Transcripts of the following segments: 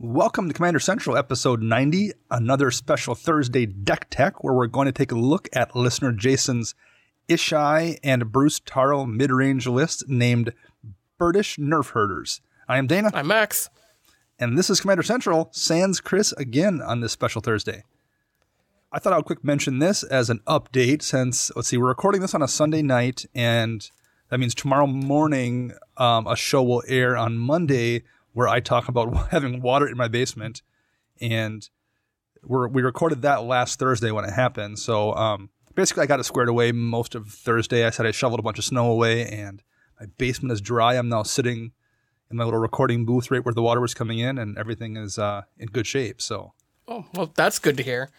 Welcome to Commander Central, episode 90, another special Thursday deck tech where we're going to take a look at listener Jason's Ishai and Bruse Tarl mid-range list named Birdish Nerf Herders. I am Dana. I'm Max. And this is Commander Central, sans Chris again on this special Thursday. I thought I would quick mention this as an update since, we're recording this on a Sunday night, and that means tomorrow morning a show will air on Monday where I talk about having water in my basement, and we recorded that last Thursday when it happened. So basically I got it squared away most of Thursday. I said I shoveled a bunch of snow away, and my basement is dry. I'm now sitting in my little recording booth right where the water was coming in, and everything is in good shape. So, oh, well, that's good to hear.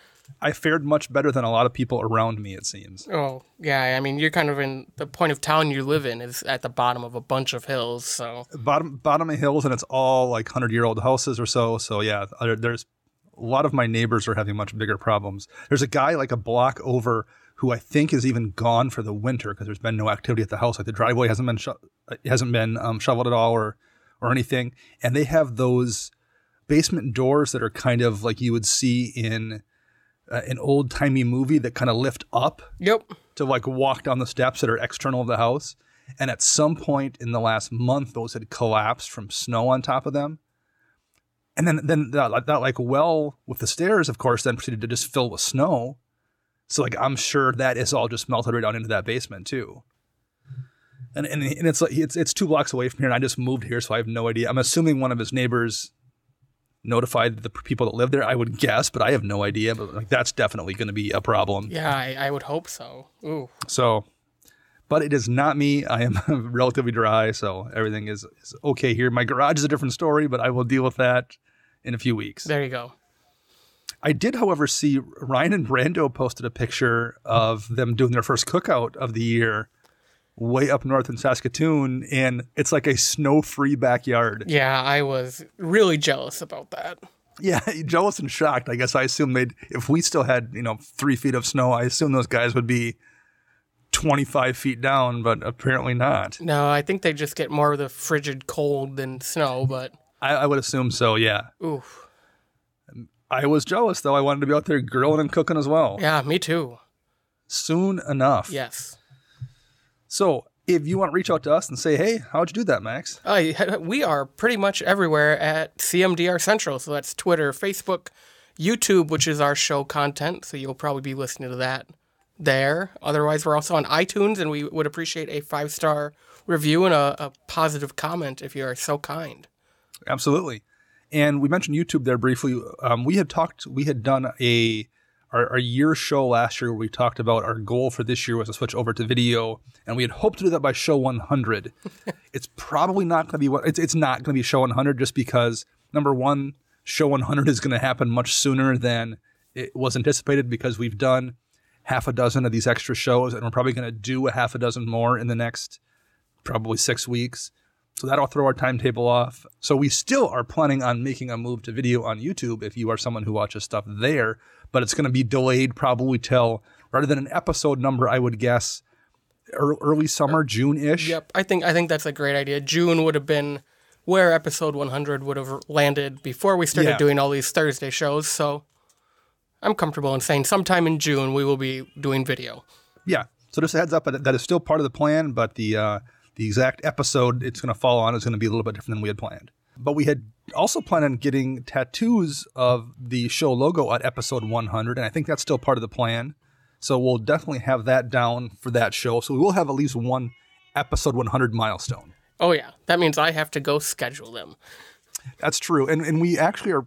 I fared much better than a lot of people around me, it seems. Oh, yeah. I mean, you're kind of in the point of town you live in is at the bottom of a bunch of hills. So bottom of hills, and it's all like 100-year-old houses or so. So yeah, there's a lot of my neighbors are having much bigger problems. There's a guy like a block over who I think is even gone for the winter because there's been no activity at the house. Like the driveway hasn't been shoveled at all or anything, and they have those basement doors that are kind of like you would see in an old-timey movie that kind of lift up to like walk down the steps that are external of the house. And at some point in the last month, those had collapsed from snow on top of them. And then that like well with the stairs, of course, then proceeded to just fill with snow. So like I'm sure that is all just melted right down into that basement too. And it's like it's 2 blocks away from here, and I just moved here, so I have no idea. I'm assuming one of his neighbors notified the people that live there, I would guess, but I have no idea. But like that's definitely going to be a problem. Yeah, I would hope so. Ooh. So, but it is not me. I am relatively dry, so everything is okay here. My garage is a different story, but I will deal with that in a few weeks. There you go. I did, however, see Ryan and Brando posted a picture of them doing their first cookout of the year way up north in Saskatoon, and it's like a snow-free backyard. Yeah, I was really jealous about that. Yeah, jealous and shocked. I guess I assumed if we still had, 3 feet of snow, I assume those guys would be 25 feet down, but apparently not. No, I think they just get more of the frigid cold than snow, but I would assume so, yeah. Oof. I was jealous, though. I wanted to be out there grilling and cooking as well. Yeah, me too. Soon enough. Yes. So, if you want to reach out to us and say, hey, how'd you do that, Max? We are pretty much everywhere at CMDR Central. So that's Twitter, Facebook, YouTube, which is our show content. So you'll probably be listening to that there. Otherwise, we're also on iTunes, and we would appreciate a 5-star review and a positive comment if you are so kind. Absolutely. And we mentioned YouTube there briefly. We had done our year show last year where we talked about our goal for this year was to switch over to video, and we had hoped to do that by show 100. It's probably not going to be it's not going to be show 100 just because, number one, show 100 is going to happen much sooner than it was anticipated because we've done half a dozen of these extra shows, and we're probably going to do a half a dozen more in the next probably 6 weeks. So that'll throw our timetable off. So we still are planning on making a move to video on YouTube if you are someone who watches stuff there, but it's going to be delayed probably till, rather than an episode number, I would guess, early summer, June-ish. Yep, I think that's a great idea. June would have been where episode 100 would have landed before we started doing all these Thursday shows, so I'm comfortable in saying sometime in June we will be doing video. Yeah, so just a heads up, that is still part of the plan, but the exact episode it's going to fall on is going to be a little bit different than we had planned. But we had also planned on getting tattoos of the show logo at episode 100, and I think that's still part of the plan. So we'll definitely have that down for that show. So we will have at least one episode 100 milestone. Oh, yeah. That means I have to go schedule them. That's true. And we actually are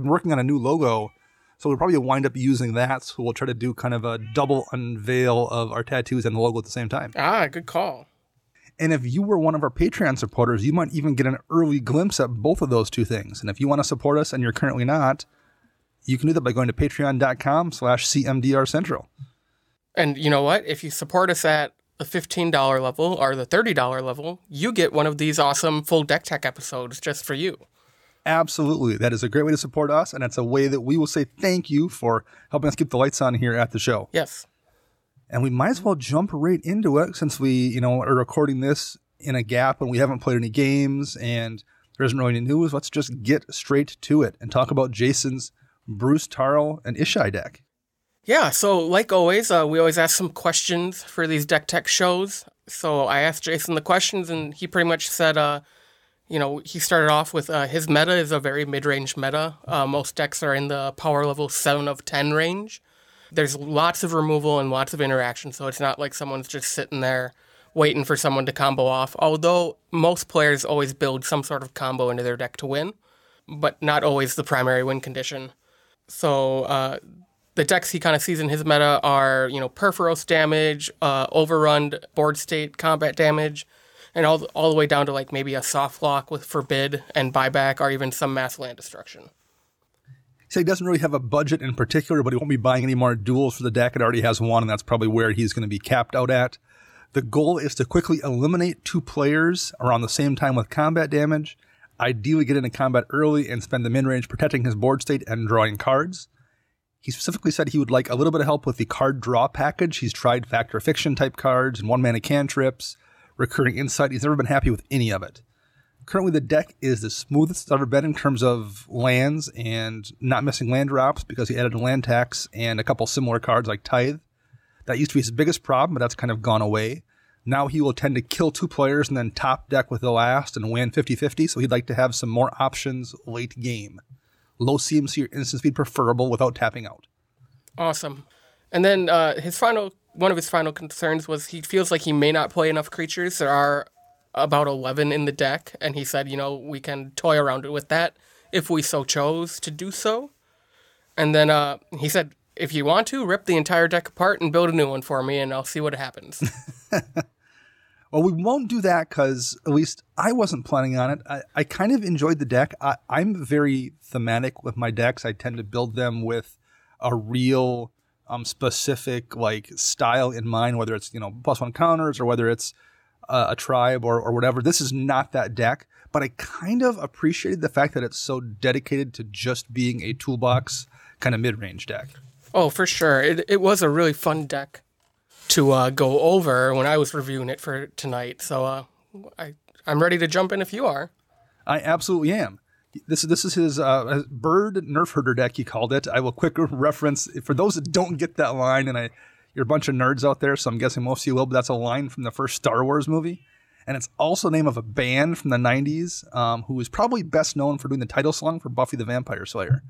working on a new logo, so we'll probably wind up using that. So we'll try to do kind of a double unveil of our tattoos and the logo at the same time. Ah, good call. And if you were one of our Patreon supporters, you might even get an early glimpse at both of those two things. And if you want to support us and you're currently not, you can do that by going to patreon.com/CMDRCentral. And you know what? If you support us at the $15 level or the $30 level, you get one of these awesome full deck tech episodes just for you. Absolutely. That is a great way to support us, and it's a way that we will say thank you for helping us keep the lights on here at the show. Yes. And we might as well jump right into it since we, are recording this in a gap and we haven't played any games, and there isn't really any news. Let's just get straight to it and talk about Jason's Bruse, Tarl, and Ishai deck. Yeah, so like always, we always ask some questions for these deck tech shows. So I asked Jason the questions, and he pretty much said, he started off with his meta is a very mid-range meta. Most decks are in the power level 7 of 10 range. There's lots of removal and lots of interaction, so it's not like someone's just sitting there waiting for someone to combo off. Although most players always build some sort of combo into their deck to win, but not always the primary win condition. So the decks he kind of sees in his meta are, Perforos damage, overrun, board state, combat damage, and all the way down to like maybe a soft lock with forbid and buyback, or even some mass land destruction. So he doesn't really have a budget in particular, but he won't be buying any more duels for the deck. It already has one, and that's probably where he's going to be capped out at. The goal is to quickly eliminate 2 players around the same time with combat damage, ideally get into combat early and spend the mid-range protecting his board state and drawing cards. He specifically said he would like a little bit of help with the card draw package. He's tried Fact or Fiction type cards and 1-mana cantrips, Recurring Insight. He's never been happy with any of it. Currently, the deck is the smoothest it's ever been in terms of lands and not missing land drops because he added a land tax and a couple similar cards like Tithe. That used to be his biggest problem, but that's kind of gone away. Now he will tend to kill 2 players and then top deck with the last and win 50-50, so he'd like to have some more options late game. Low CMC or instant speed preferable without tapping out. Awesome. And then one of his final concerns was he feels like he may not play enough creatures. There are about 11 in the deck, and he said, we can toy around with that if we so chose to do so. And then he said, if you want to, rip the entire deck apart and build a new one for me, and I'll see what happens. Well, we won't do that because at least I wasn't planning on it. I kind of enjoyed the deck. I'm very thematic with my decks. I tend to build them with a real specific style in mind, whether it's +1 counters or whether it's a tribe or whatever. This is not that deck, but I kind of appreciated the fact that it's so dedicated to just being a toolbox kind of mid-range deck. Oh, for sure. It was a really fun deck to go over when I was reviewing it for tonight. So I'm ready to jump in if you are. I absolutely am. This is his bird nerf herder deck, he called it. I will quick reference for those that don't get that line, and you're a bunch of nerds out there, so I'm guessing most of you will, but that's a line from the first Star Wars movie. And it's also the name of a band from the 90s who is probably best known for doing the title song for Buffy the Vampire Slayer.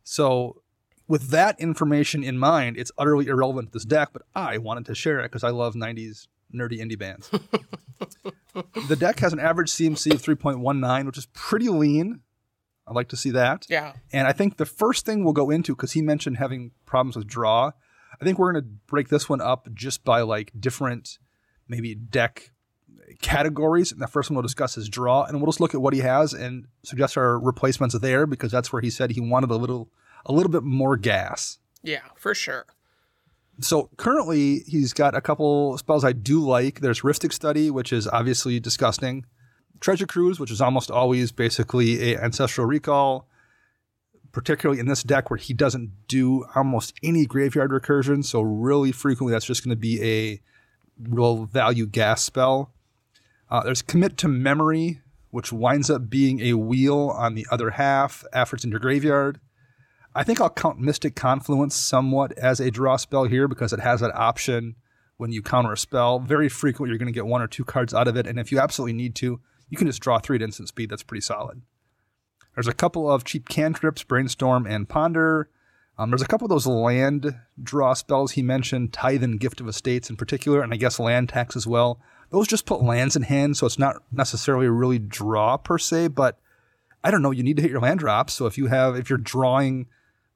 So with that information in mind, it's utterly irrelevant to this deck, but I wanted to share it because I love 90s nerdy indie bands. The deck has an average CMC of 3.19, which is pretty lean. I'd like to see that. Yeah. And I think the first thing we'll go into, because he mentioned having problems with draw, I think we're going to break this one up just by different maybe deck categories. And the first one we'll discuss is draw, and we'll just look at what he has and suggest our replacements there, because that's where he said he wanted a little bit more gas. Yeah, for sure. So currently he's got a couple spells I do like. There's Rhystic Study, which is obviously disgusting. Treasure Cruise, which is almost always basically a Ancestral Recall, particularly in this deck where he doesn't do almost any graveyard recursion. So really frequently that's just going to be a real value gas spell. There's Commit to Memory, which winds up being a wheel on the other half after it's in your graveyard. I think I'll count Mystic Confluence somewhat as a draw spell here because it has that option when you counter a spell. Very frequently, you're going to get 1 or 2 cards out of it, and if you absolutely need to, you can just draw 3 at instant speed. That's pretty solid. There's a couple of cheap cantrips, Brainstorm and Ponder. There's a couple of those land draw spells he mentioned, Tithe and Gift of Estates in particular, and I guess Land Tax as well. Those just put lands in hand, so it's not necessarily really draw per se, but I don't know, you need to hit your land drops, so if you're drawing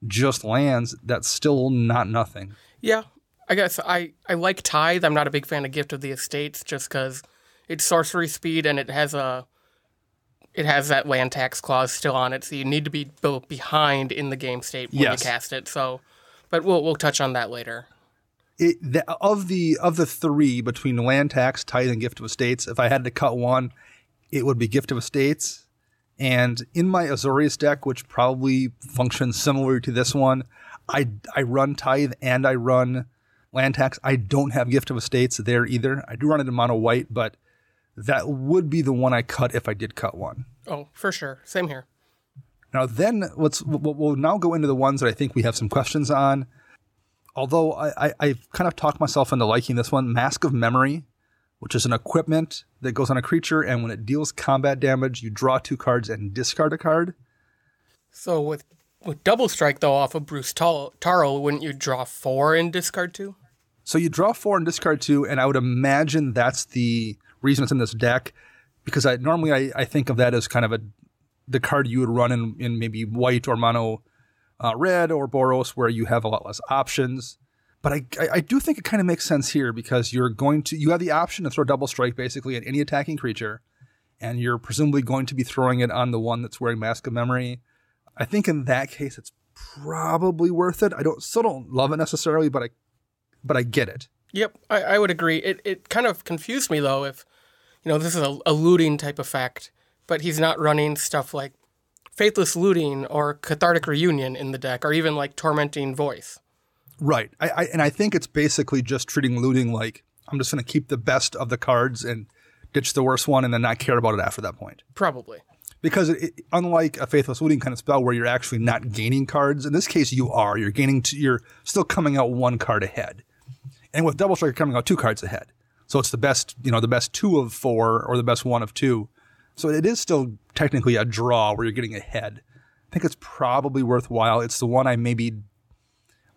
just lands, that's still not nothing. Yeah, I guess I like Tithe. I'm not a big fan of Gift of the Estates just because it's sorcery speed and it has that land tax clause still on it, so you need to be built behind in the game state when you cast it. So, but we'll touch on that later. Of the 3 between land tax, Tithe, and Gift of Estates, if I had to cut one, it would be Gift of Estates. And in my Azorius deck, which probably functions similar to this one, I run Tithe and I run land tax. I don't have Gift of Estates there either. I do run it in mono white, but that would be the one I cut if I did cut one. Oh, for sure. Same here. Now then, we'll now go into the ones that I think we have some questions on. Although I've kind of talked myself into liking this one, Mask of Memory, which is an equipment that goes on a creature, and when it deals combat damage, you draw 2 cards and discard a card. So with Double Strike, though, off of Bruse Tarl, wouldn't you draw 4 and discard 2? So you draw 4 and discard 2, and I would imagine that's the reason it's in this deck, because normally I think of that as kind of the card you would run in maybe white or mono red or Boros, where you have a lot less options. But I do think it kind of makes sense here, because you have the option to throw Double Strike basically at any attacking creature, and you're presumably going to be throwing it on the one that's wearing Mask of Memory. I think in that case it's probably worth it. Still don't love it necessarily, but I get it. Yep, I would agree. It kind of confused me though, if this is a looting type effect, but he's not running stuff like Faithless Looting or Cathartic Reunion in the deck, or even like Tormenting Voice. Right. I think it's basically just treating looting like I'm just going to keep the best of the cards and ditch the worst one and then not care about it after that point. Probably. Because unlike a Faithless Looting kind of spell where you're actually not gaining cards, in this case you are. You're still coming out 1 card ahead. And with Double Strike, you're coming out 2 cards ahead. So it's the best 2 of 4 or the best 1 of 2. So it is still technically a draw where you're getting ahead. I think it's probably worthwhile. It's the one I maybe,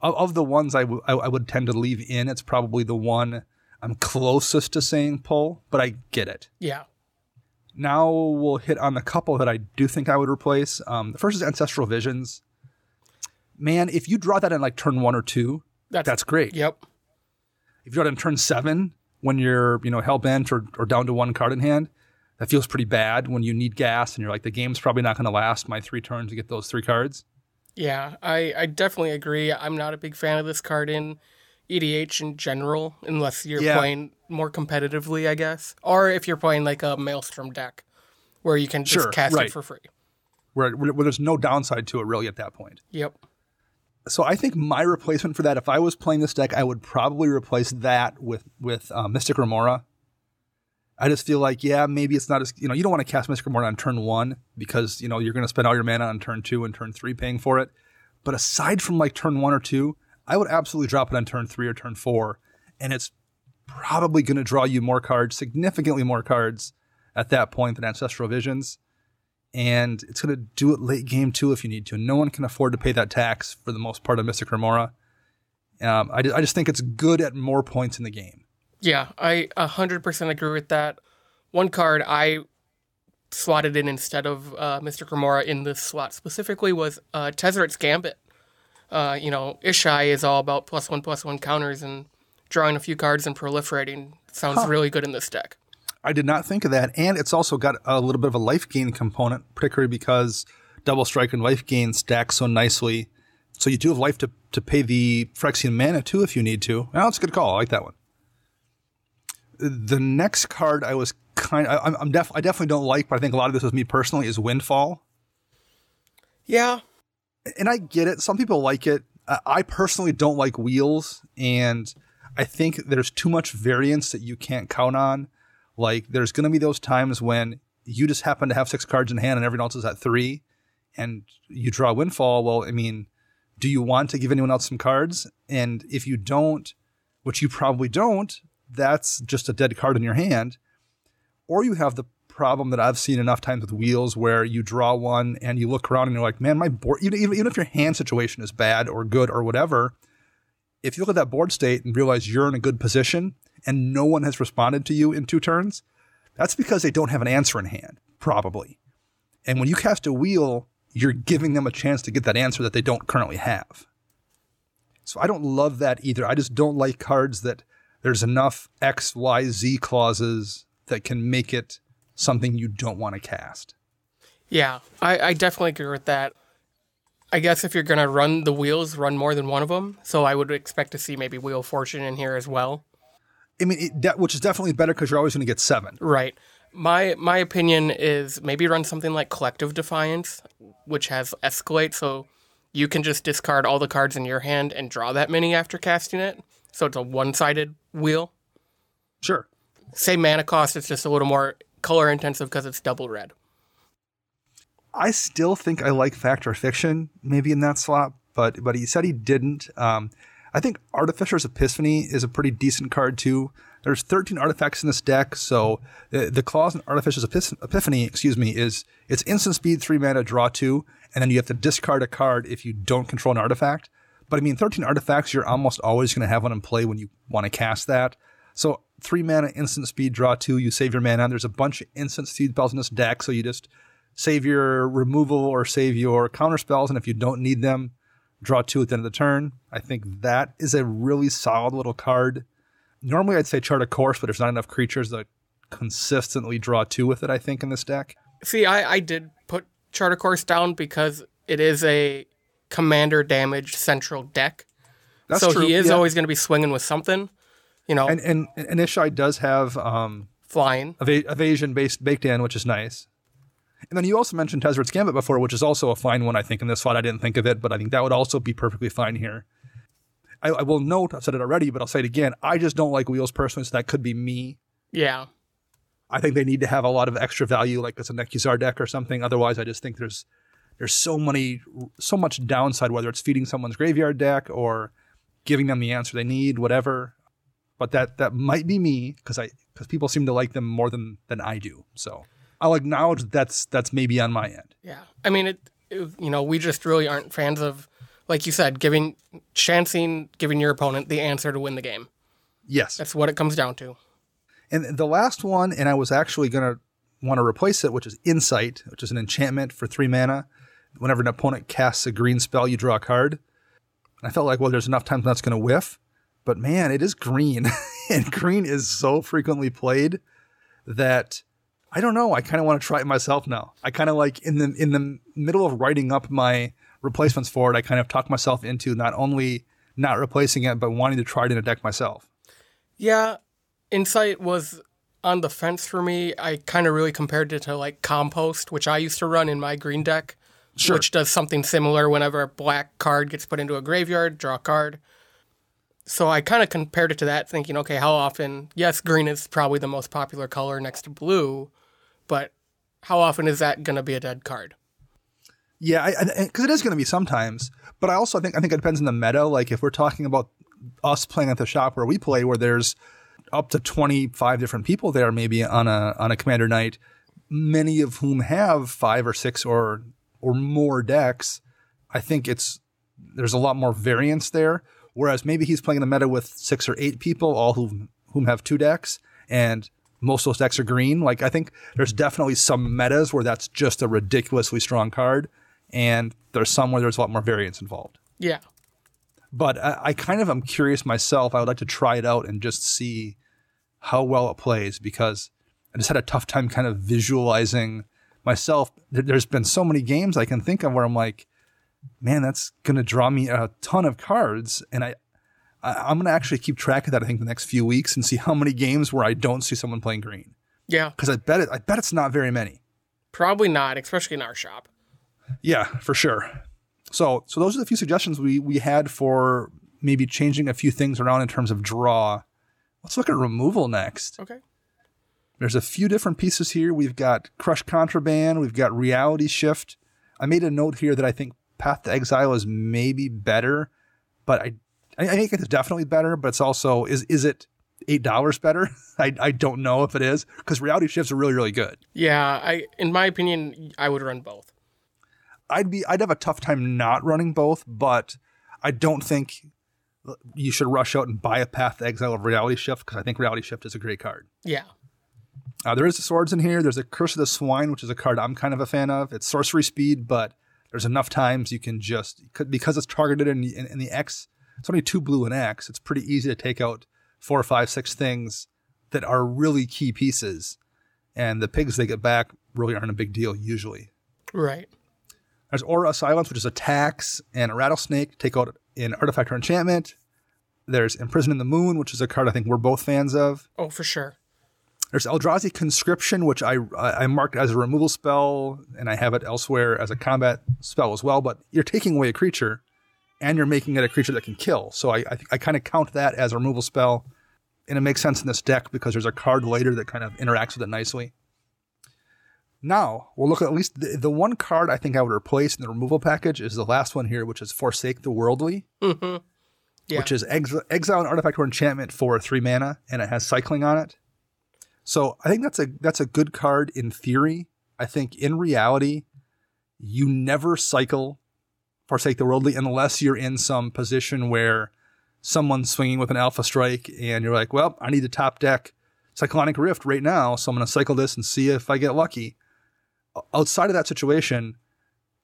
of the ones I would tend to leave in, it's probably the one I'm closest to saying pull, but I get it. Yeah. Now we'll hit on the couple that I do think I would replace. The first is Ancestral Visions. Man, if you draw that in like turn 1 or 2, that's great. Yep. If you draw it in turn 7, when you're hell-bent or down to 1 card in hand, that feels pretty bad when you need gas and you're like, the game's probably not going to last my 3 turns to get those 3 cards. Yeah, I definitely agree. I'm not a big fan of this card in EDH in general, unless you're playing more competitively, I guess. Or if you're playing like a Maelstrom deck, where you can just cast it for free. Where there's no downside to it really at that point. Yep. So I think my replacement for that, if I was playing this deck, I would probably replace that with Mystic Remora. I just feel like, maybe it's not as, you don't want to cast Mystic Remora on turn 1 because, you're going to spend all your mana on turn 2 and turn 3 paying for it. But aside from like turn 1 or 2, I would absolutely drop it on turn 3 or turn 4. And it's probably going to draw you more cards, significantly more cards at that point than Ancestral Visions. And it's going to do it late game too if you need to. No one can afford to pay that tax for the most part of Mystic Remora. I just think it's good at more points in the game. Yeah, I 100% agree with that. One card I slotted in instead of Mystic Remora in this slot specifically was Tezzeret's Gambit. Ishai is all about +1/+1 counters and drawing a few cards and proliferating. Sounds really good in this deck. I did not think of that. And it's also got a little bit of a life gain component, particularly because Double Strike and life gain stack so nicely. So you do have life to pay the Phyrexian mana too if you need to. Well, that's a good call. I like that one. The next card I was I definitely don't like, but I think a lot of this is me personally, is Windfall. Yeah. And I get it. Some people like it. I personally don't like wheels, and I think there's too much variance that you can't count on. Like, there's going to be those times when you just happen to have 6 cards in hand and everyone else is at 3, and you draw Windfall. Well, I mean, do you want to give anyone else some cards? And if you don't, which you probably don't, that's just a dead card in your hand. Or you have the problem that I've seen enough times with wheels where you draw one and you look around and you're like, man, my board, even if your hand situation is bad or good or whatever, if you look at that board state and realize you're in a good position and no one has responded to you in 2 turns, that's because they don't have an answer in hand, probably. And when you cast a wheel, you're giving them a chance to get that answer that they don't currently have. So I don't love that either. I just don't like cards that there's enough X, Y, Z clauses that can make it something you don't want to cast. Yeah, I definitely agree with that. I guess if you're going to run the wheels, run more than one of them. So I would expect to see maybe Wheel of Fortune in here as well. I mean, which is definitely better because you're always going to get 7. Right. My opinion is maybe run something like Collective Defiance, which has Escalate, so you can just discard all the cards in your hand and draw that many after casting it. So it's a one-sided wheel. Sure. Same mana cost, it's just a little more color intensive because it's double red. I still think I like Fact or Fiction maybe in that slot, but he said he didn't. I think Artificer's Epiphany is a pretty decent card too. There's 13 artifacts in this deck, so the clause in Artificer's Epiphany, is it's instant speed, 3 mana, draw 2, and then you have to discard a card if you don't control an artifact. But I mean, 13 artifacts, you're almost always going to have one in play when you want to cast that. So 3 mana, instant speed, draw 2, you save your mana. There's a bunch of instant speed spells in this deck, so you just save your removal or save your counter spells, and if you don't need them, draw 2 at the end of the turn. I think that is a really solid little card. Normally I'd say Chart a Course, but there's not enough creatures that consistently draw 2 with it, I think, in this deck. See, I did put Chart a Course down because it is a commander damage central deck. That's so true. He is always going to be swinging with something, you know. And Ishai does have flying. Evasion baked in, which is nice. And then you also mentioned Tezzeret's Gambit before, which is also a fine one, I think, in this slot. I didn't think of it, but I think that would also be perfectly fine here. I will note, I've said it already, but I'll say it again, I just don't like wheels personally, so that could be me. Yeah. I think they need to have a lot of extra value, like it's a Nekuzar deck or something. Otherwise, I just think there's so much downside, whether it's feeding someone's graveyard deck or giving them the answer they need, whatever. But that might be me, because people seem to like them more than I do. So I'll acknowledge that's maybe on my end. Yeah. I mean, we just really aren't fans of, like you said, giving your opponent the answer to win the game. Yes. That's what it comes down to. And the last one, and I was actually going to want to replace it, which is Insight, which is an enchantment for 3 mana. Whenever an opponent casts a green spell, you draw a card. And I felt like, well, there's enough times that's going to whiff. But man, it is green. And green is so frequently played that, I don't know, I kind of want to try it myself now. I kind of like, in the middle of writing up my replacements for it, I kind of talked myself into not only not replacing it, but wanting to try it in a deck myself. Yeah, Insight was on the fence for me. I kind of really compared it to like Compost, which I used to run in my green deck, sure, which does something similar whenever a black card gets put into a graveyard, draw a card. So I kind of compared it to that, thinking, okay, how often, yes, green is probably the most popular color next to blue, but how often is that going to be a dead card? Yeah, because it is going to be sometimes, but I also think it depends on the meta. Like if we're talking about us playing at the shop where we play, where there's up to 25 different people there, maybe on a commander night, many of whom have 5 or 6 or more decks. I think there's a lot more variance there. Whereas maybe he's playing in a meta with 6 or 8 people, all whom have 2 decks, and most of those decks are green. Like I think there's definitely some metas where that's just a ridiculously strong card. And there's some where there's a lot more variance involved. Yeah. But I kind of am curious myself. I would like to try it out and just see how well it plays, because I just had a tough time kind of visualizing myself. There's been so many games I can think of where I'm like, man, that's going to draw me a ton of cards. And I'm going to actually keep track of that, I think, the next few weeks and see how many games where I don't see someone playing green. Yeah. Because I bet it's not very many. Probably not, especially in our shop. Yeah, for sure. So those are the few suggestions we had for maybe changing a few things around in terms of draw. Let's look at removal next. Okay. There's a few different pieces here. We've got Crush Contraband. We've got Reality Shift. I made a note here that I think Path to Exile is maybe better, but I think it's definitely better, but it's also, is it $8 better? I don't know if it is, because Reality Shifts are really, really good. Yeah, in my opinion, I would run both. I'd have a tough time not running both, but I don't think you should rush out and buy a Path to Exile of Reality Shift, because I think Reality Shift is a great card. Yeah. There is the swords in here. There's a Curse of the Swine, which is a card I'm kind of a fan of. It's sorcery speed, but there's enough times you can just, because it's targeted in the X, it's only 2 blue and X. It's pretty easy to take out 4, 5, 6 things that are really key pieces. And the pigs they get back really aren't a big deal usually. Right. There's Aura of Silence, which is a tax, and a Rattlesnake, take out an artifact or enchantment. There's Imprison in the Moon, which is a card I think we're both fans of. Oh, for sure. There's Eldrazi Conscription, which I marked as a removal spell, and I have it elsewhere as a combat spell as well, but you're taking away a creature, and you're making it a creature that can kill. So I kind of count that as a removal spell, and it makes sense in this deck because there's a card later that kind of interacts with it nicely. Now, we'll look at least the one card I think I would replace in the removal package is the last one here, which is Forsake the Worldly, which is exile an artifact or enchantment for 3 mana, and it has cycling on it. So I think that's a good card in theory. I think in reality, you never cycle Forsake the Worldly unless you're in some position where someone's swinging with an Alpha Strike and you're like, well, I need to top deck Cyclonic Rift right now, so I'm going to cycle this and see if I get lucky. Outside of that situation,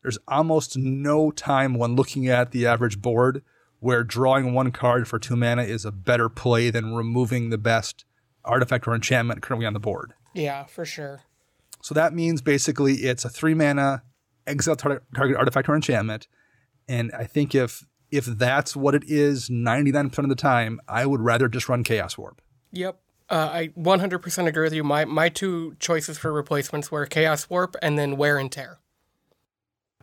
there's almost no time when looking at the average board where drawing 1 card for 2 mana is a better play than removing the best artifact or enchantment currently on the board. Yeah, for sure. So that means basically it's a 3 mana exile target artifact or enchantment. And I think if that's what it is 99% of the time, I would rather just run Chaos Warp. Yep. I 100% agree with you. My 2 choices for replacements were Chaos Warp and then Wear and Tear.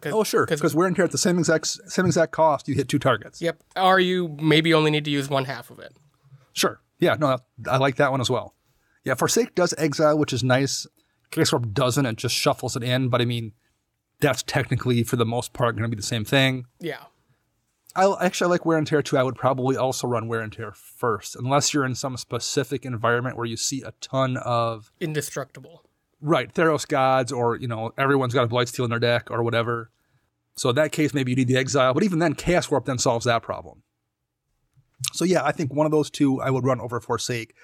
Oh, sure. Because Wear and Tear at the same exact cost, you hit 2 targets. Yep. Or you maybe only need to use 1/2 of it. Sure. Yeah, no, I like that one as well. Yeah, Forsake does exile, which is nice. Chaos Warp doesn't. It just shuffles it in. But I mean, that's technically, for the most part, going to be the same thing. Yeah. I like Wear and Tear too. I would probably also run Wear and Tear first, unless you're in some specific environment where you see a ton of Indestructible. Right, Theros gods, or everyone's got a Blightsteel in their deck or whatever. So in that case, maybe you need the exile, but even then, Chaos Warp then solves that problem. So yeah, I think one of those 2 I would run over Forsake.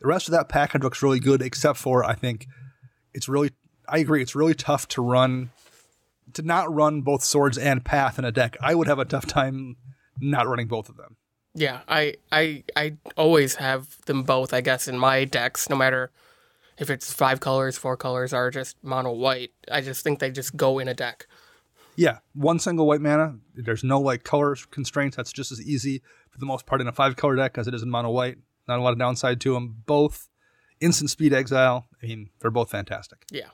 The rest of that package looks really good, except for I agree, it's really tough to not run both Swords and Path in a deck. I would have a tough time not running both of them. Yeah, I always have them both, I guess, in my decks, no matter if it's 5 colors, 4 colors, or just mono white. I just think they just go in a deck. Yeah, 1 single white mana. There's no color constraints. That's just as easy for the most part in a 5-color deck as it is in mono white. Not a lot of downside to them. Both instant speed exile. I mean, they're both fantastic. Yeah.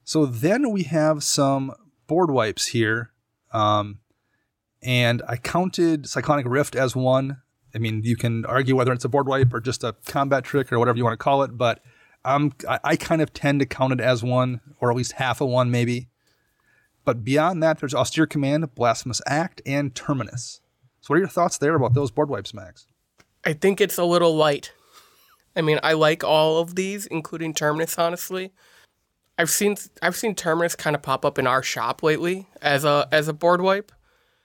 So then we have some board wipes here. And I counted Cyclonic Rift as one. I mean, you can argue whether it's a board wipe or just a combat trick or whatever you want to call it, but I kind of tend to count it as one, or at least half a one maybe. But beyond that, there's Austere Command, Blasphemous Act, and Terminus. So what are your thoughts there about those board wipes, Max? I think it's a little light. I mean, I like all of these, including Terminus, honestly. I've seen Terminus kind of pop up in our shop lately as a board wipe.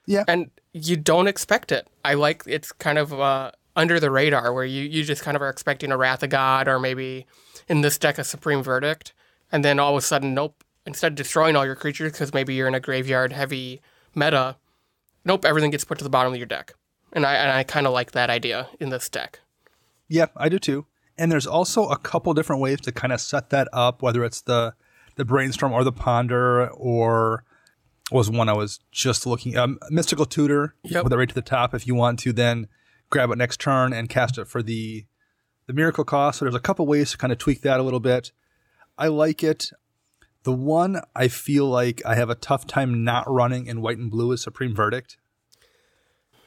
Yeah. And you don't expect it. I like it's kind of under the radar where you just kind of are expecting a Wrath of God or maybe in this deck a Supreme Verdict. And then all of a sudden, nope, instead of destroying all your creatures because maybe you're in a graveyard heavy meta, nope, everything gets put to the bottom of your deck. And I kind of like that idea in this deck. Yeah, I do too. And there's also a couple different ways to kind of set that up, whether it's the Brainstorm or the Ponder, or was one I was just looking at. Mystical Tutor, with it right to the top if you want to then grab it next turn and cast it for the Miracle cost. So there's a couple ways to kind of tweak that a little bit. I like it. The one I feel like I have a tough time not running in white and blue is Supreme Verdict.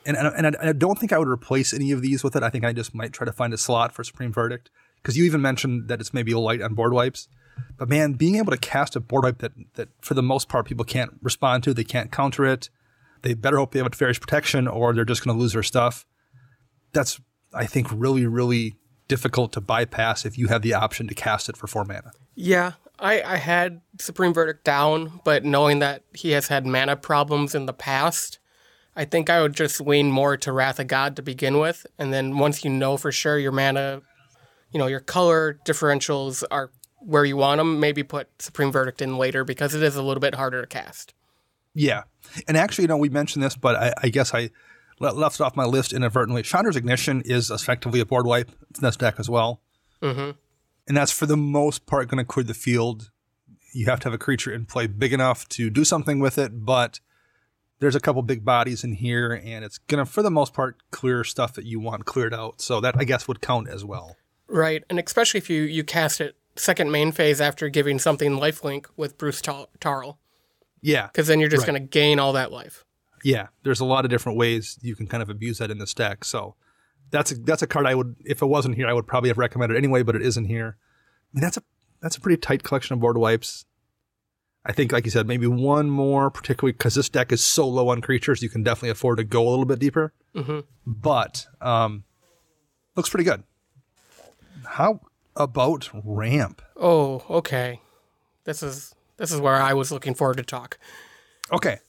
And I don't think I would replace any of these with it. I think I just might try to find a slot for Supreme Verdict. Because you even mentioned that it's maybe light on board wipes. But man, being able to cast a board wipe that for the most part people can't respond to, they can't counter it, they better hope they have Nefarious Protection or they're just going to lose their stuff. That's, I think, really, really difficult to bypass if you have the option to cast it for 4 mana. Yeah, I had Supreme Verdict down, but knowing that he has had mana problems in the past, I think I would just lean more to Wrath of God to begin with. And then once you know for sure your mana, your color differentials are where you want them, maybe put Supreme Verdict in later because it is a little bit harder to cast. Yeah. And actually, we mentioned this, but I guess I left it off my list inadvertently. Chandra's Ignition is effectively a board wipe. It's in this deck as well. Mm-hmm. And that's for the most part going to clear the field. You have to have a creature in play big enough to do something with it, but there's a couple big bodies in here, and it's going to, for the most part, clear stuff that you want cleared out. So that, I guess, would count as well. Right, and especially if you cast it second main phase after giving something lifelink with Bruse Tarl. Yeah. Because then you're just going to gain all that life. Yeah, there's a lot of different ways you can kind of abuse that in this deck. So that's a card I would, if it wasn't here, I would probably have recommended anyway, but it isn't here. I mean, that's a pretty tight collection of board wipes. I think, like you said, maybe one more, particularly because this deck is so low on creatures, you can definitely afford to go a little bit deeper. Mm-hmm. But looks pretty good. How about ramp? Oh, okay. This is where I was looking forward to talk. Okay.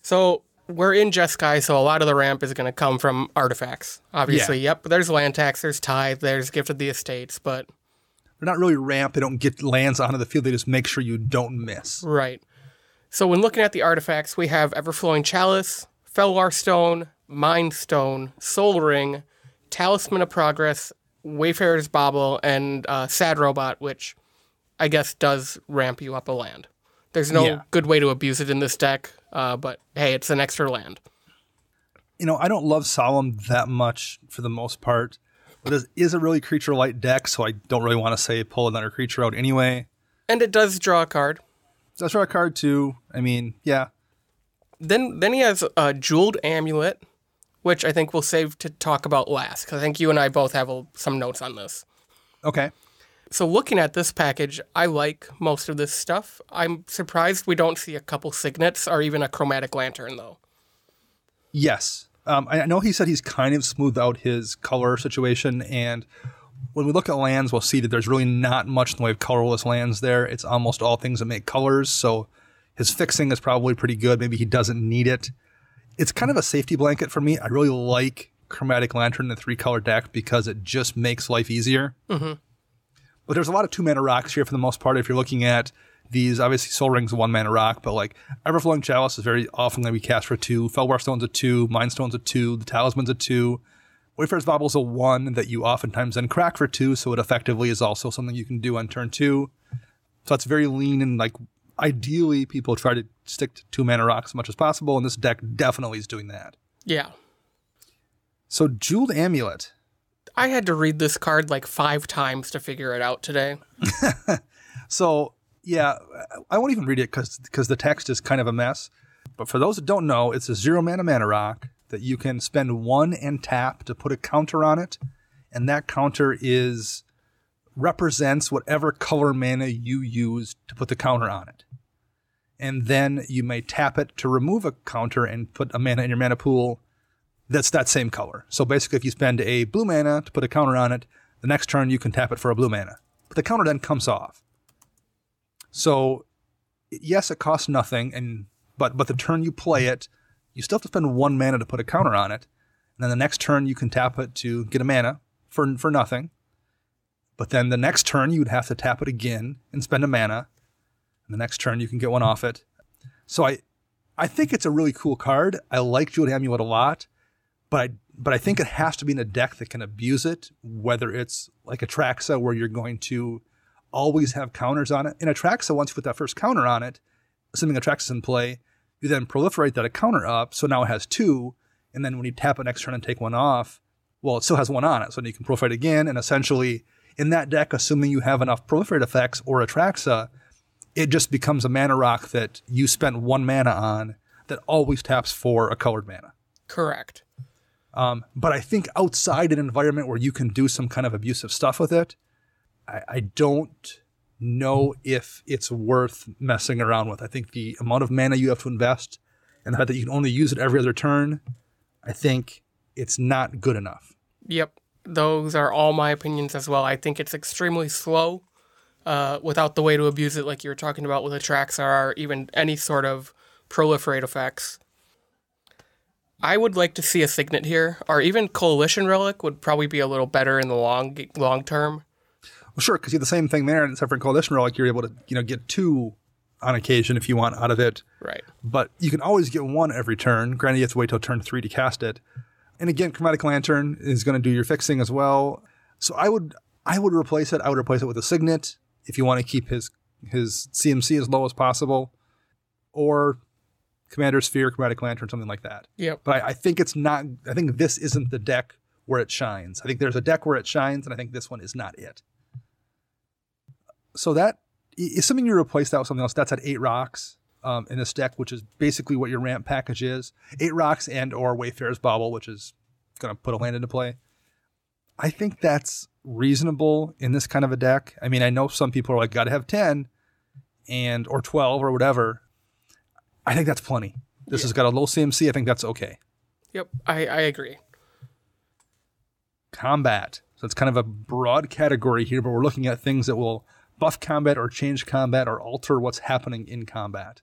So we're in Jeskai, so a lot of the ramp is going to come from artifacts. Obviously, Yep. There's land tax, there's tithe, there's gift of the estates, but they're not really ramp. They don't get lands onto the field. They just make sure you don't miss. Right. So when looking at the artifacts, we have Everflowing Chalice, Felwar Stone, Mind Stone, Soul Ring, Talisman of Progress, Wayfarer's Bauble, and Sad Robot, which I guess does ramp you up a land. There's no good way to abuse it in this deck, but hey, it's an extra land. I don't love Solemn that much for the most part. But this is a really creature-light deck, so I don't really want to say pull another creature out anyway. And it does draw a card. It does draw a card, too. I mean, yeah. Then he has a Jeweled Amulet, which I think we'll save to talk about last, because I think you and I both have some notes on this. Okay. So looking at this package, I like most of this stuff. I'm surprised we don't see a couple Signets or even a Chromatic Lantern, though. Yes. I know he said he's kind of smoothed out his color situation, and when we look at lands, we'll see that there's really not much in the way of colorless lands there. It's almost all things that make colors, so his fixing is probably pretty good. Maybe he doesn't need it. It's kind of a safety blanket for me. I really like Chromatic Lantern in the 3-color deck because it just makes life easier. Mm-hmm. But there's a lot of 2-mana rocks here for the most part. If you're looking at these, obviously Soul Ring's a 1-mana rock, but like Everflowing Chalice is very often going to be cast for 2. Felwar Stone's a 2. Mind Stone's a 2. The Talisman's a 2. Wayfarer's Bauble's a 1 that you oftentimes then crack for 2, so it effectively is also something you can do on turn 2. So it's very lean, and like ideally people try to stick to 2-mana rocks as much as possible, and this deck definitely is doing that. Yeah. So Jeweled Amulet. I had to read this card like 5 times to figure it out today. So, yeah, I won't even read it because the text is kind of a mess. But for those that don't know, it's a 0-mana mana rock that you can spend 1 and tap to put a counter on it. And that counter represents whatever color mana you use to put the counter on it. And then you may tap it to remove a counter and put a mana in your mana pool that's that same color. So basically, if you spend a blue mana to put a counter on it, the next turn you can tap it for a blue mana. But the counter then comes off. So, yes, it costs nothing, but the turn you play it, you still have to spend 1 mana to put a counter on it. And then the next turn you can tap it to get a mana for nothing. But then the next turn you'd have to tap it again and spend a mana. And the next turn you can get one off it. So I think it's a really cool card. I like Jeweled Amulet a lot. But I think it has to be in a deck that can abuse it, whether it's like Atraxa, where you're going to always have counters on it. In Atraxa, once you put that first counter on it, assuming Atraxa's in play, you then proliferate that counter up, so now it has 2, and then when you tap it next turn and take 1 off, well, it still has 1 on it, so then you can proliferate again, and essentially, in that deck, assuming you have enough proliferate effects or Atraxa, it just becomes a mana rock that you spent 1 mana on that always taps for a colored mana. Correct. But I think outside an environment where you can do some kind of abusive stuff with it, I don't know if it's worth messing around with. I think the amount of mana you have to invest and the fact that you can only use it every other turn, I think it's not good enough. Yep. Those are all my opinions as well. I think it's extremely slow without the way to abuse it like you were talking about with Atraxa or even any sort of proliferate effects. I would like to see a Signet here, or even Coalition Relic would probably be a little better in the long term. Well, sure, because you have the same thing there, except for Coalition Relic, you're able to get 2 on occasion if you want out of it. Right. But you can always get 1 every turn. Granted, you have to wait till turn 3 to cast it. And again, Chromatic Lantern is going to do your fixing as well. So I would replace it. I would replace it with a Signet if you want to keep his CMC as low as possible, or Commander Sphere, Chromatic Lantern, something like that. Yep. But I think it's not. I think this isn't the deck where it shines. I think there's a deck where it shines, and I think this one is not it. So that, assuming you replace that with something else, that's at 8 rocks in this deck, which is basically what your ramp package is. 8 rocks and or Wayfarer's Bauble, which is going to put a land into play. I think that's reasonable in this kind of a deck. I mean, I know some people are like, got to have 10 or 12 or whatever. I think that's plenty. This has got a low CMC. I think that's okay. Yep, I agree. Combat. So it's kind of a broad category here, but we're looking at things that will buff combat or change combat or alter what's happening in combat.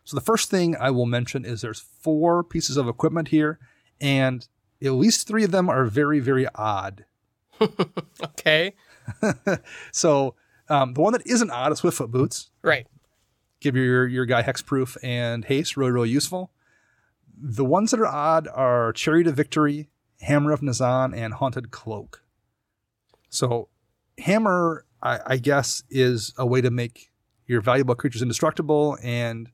So the first thing I will mention is there's 4 pieces of equipment here, and at least 3 of them are very, very odd. Okay. So the one that isn't odd is Swiftfoot Boots. Right. Give your guy hexproof and haste, really, really useful. The ones that are odd are Chariot of Victory, Hammer of Nazan, and Haunted Cloak. So Hammer, I guess, is a way to make your valuable creatures indestructible, and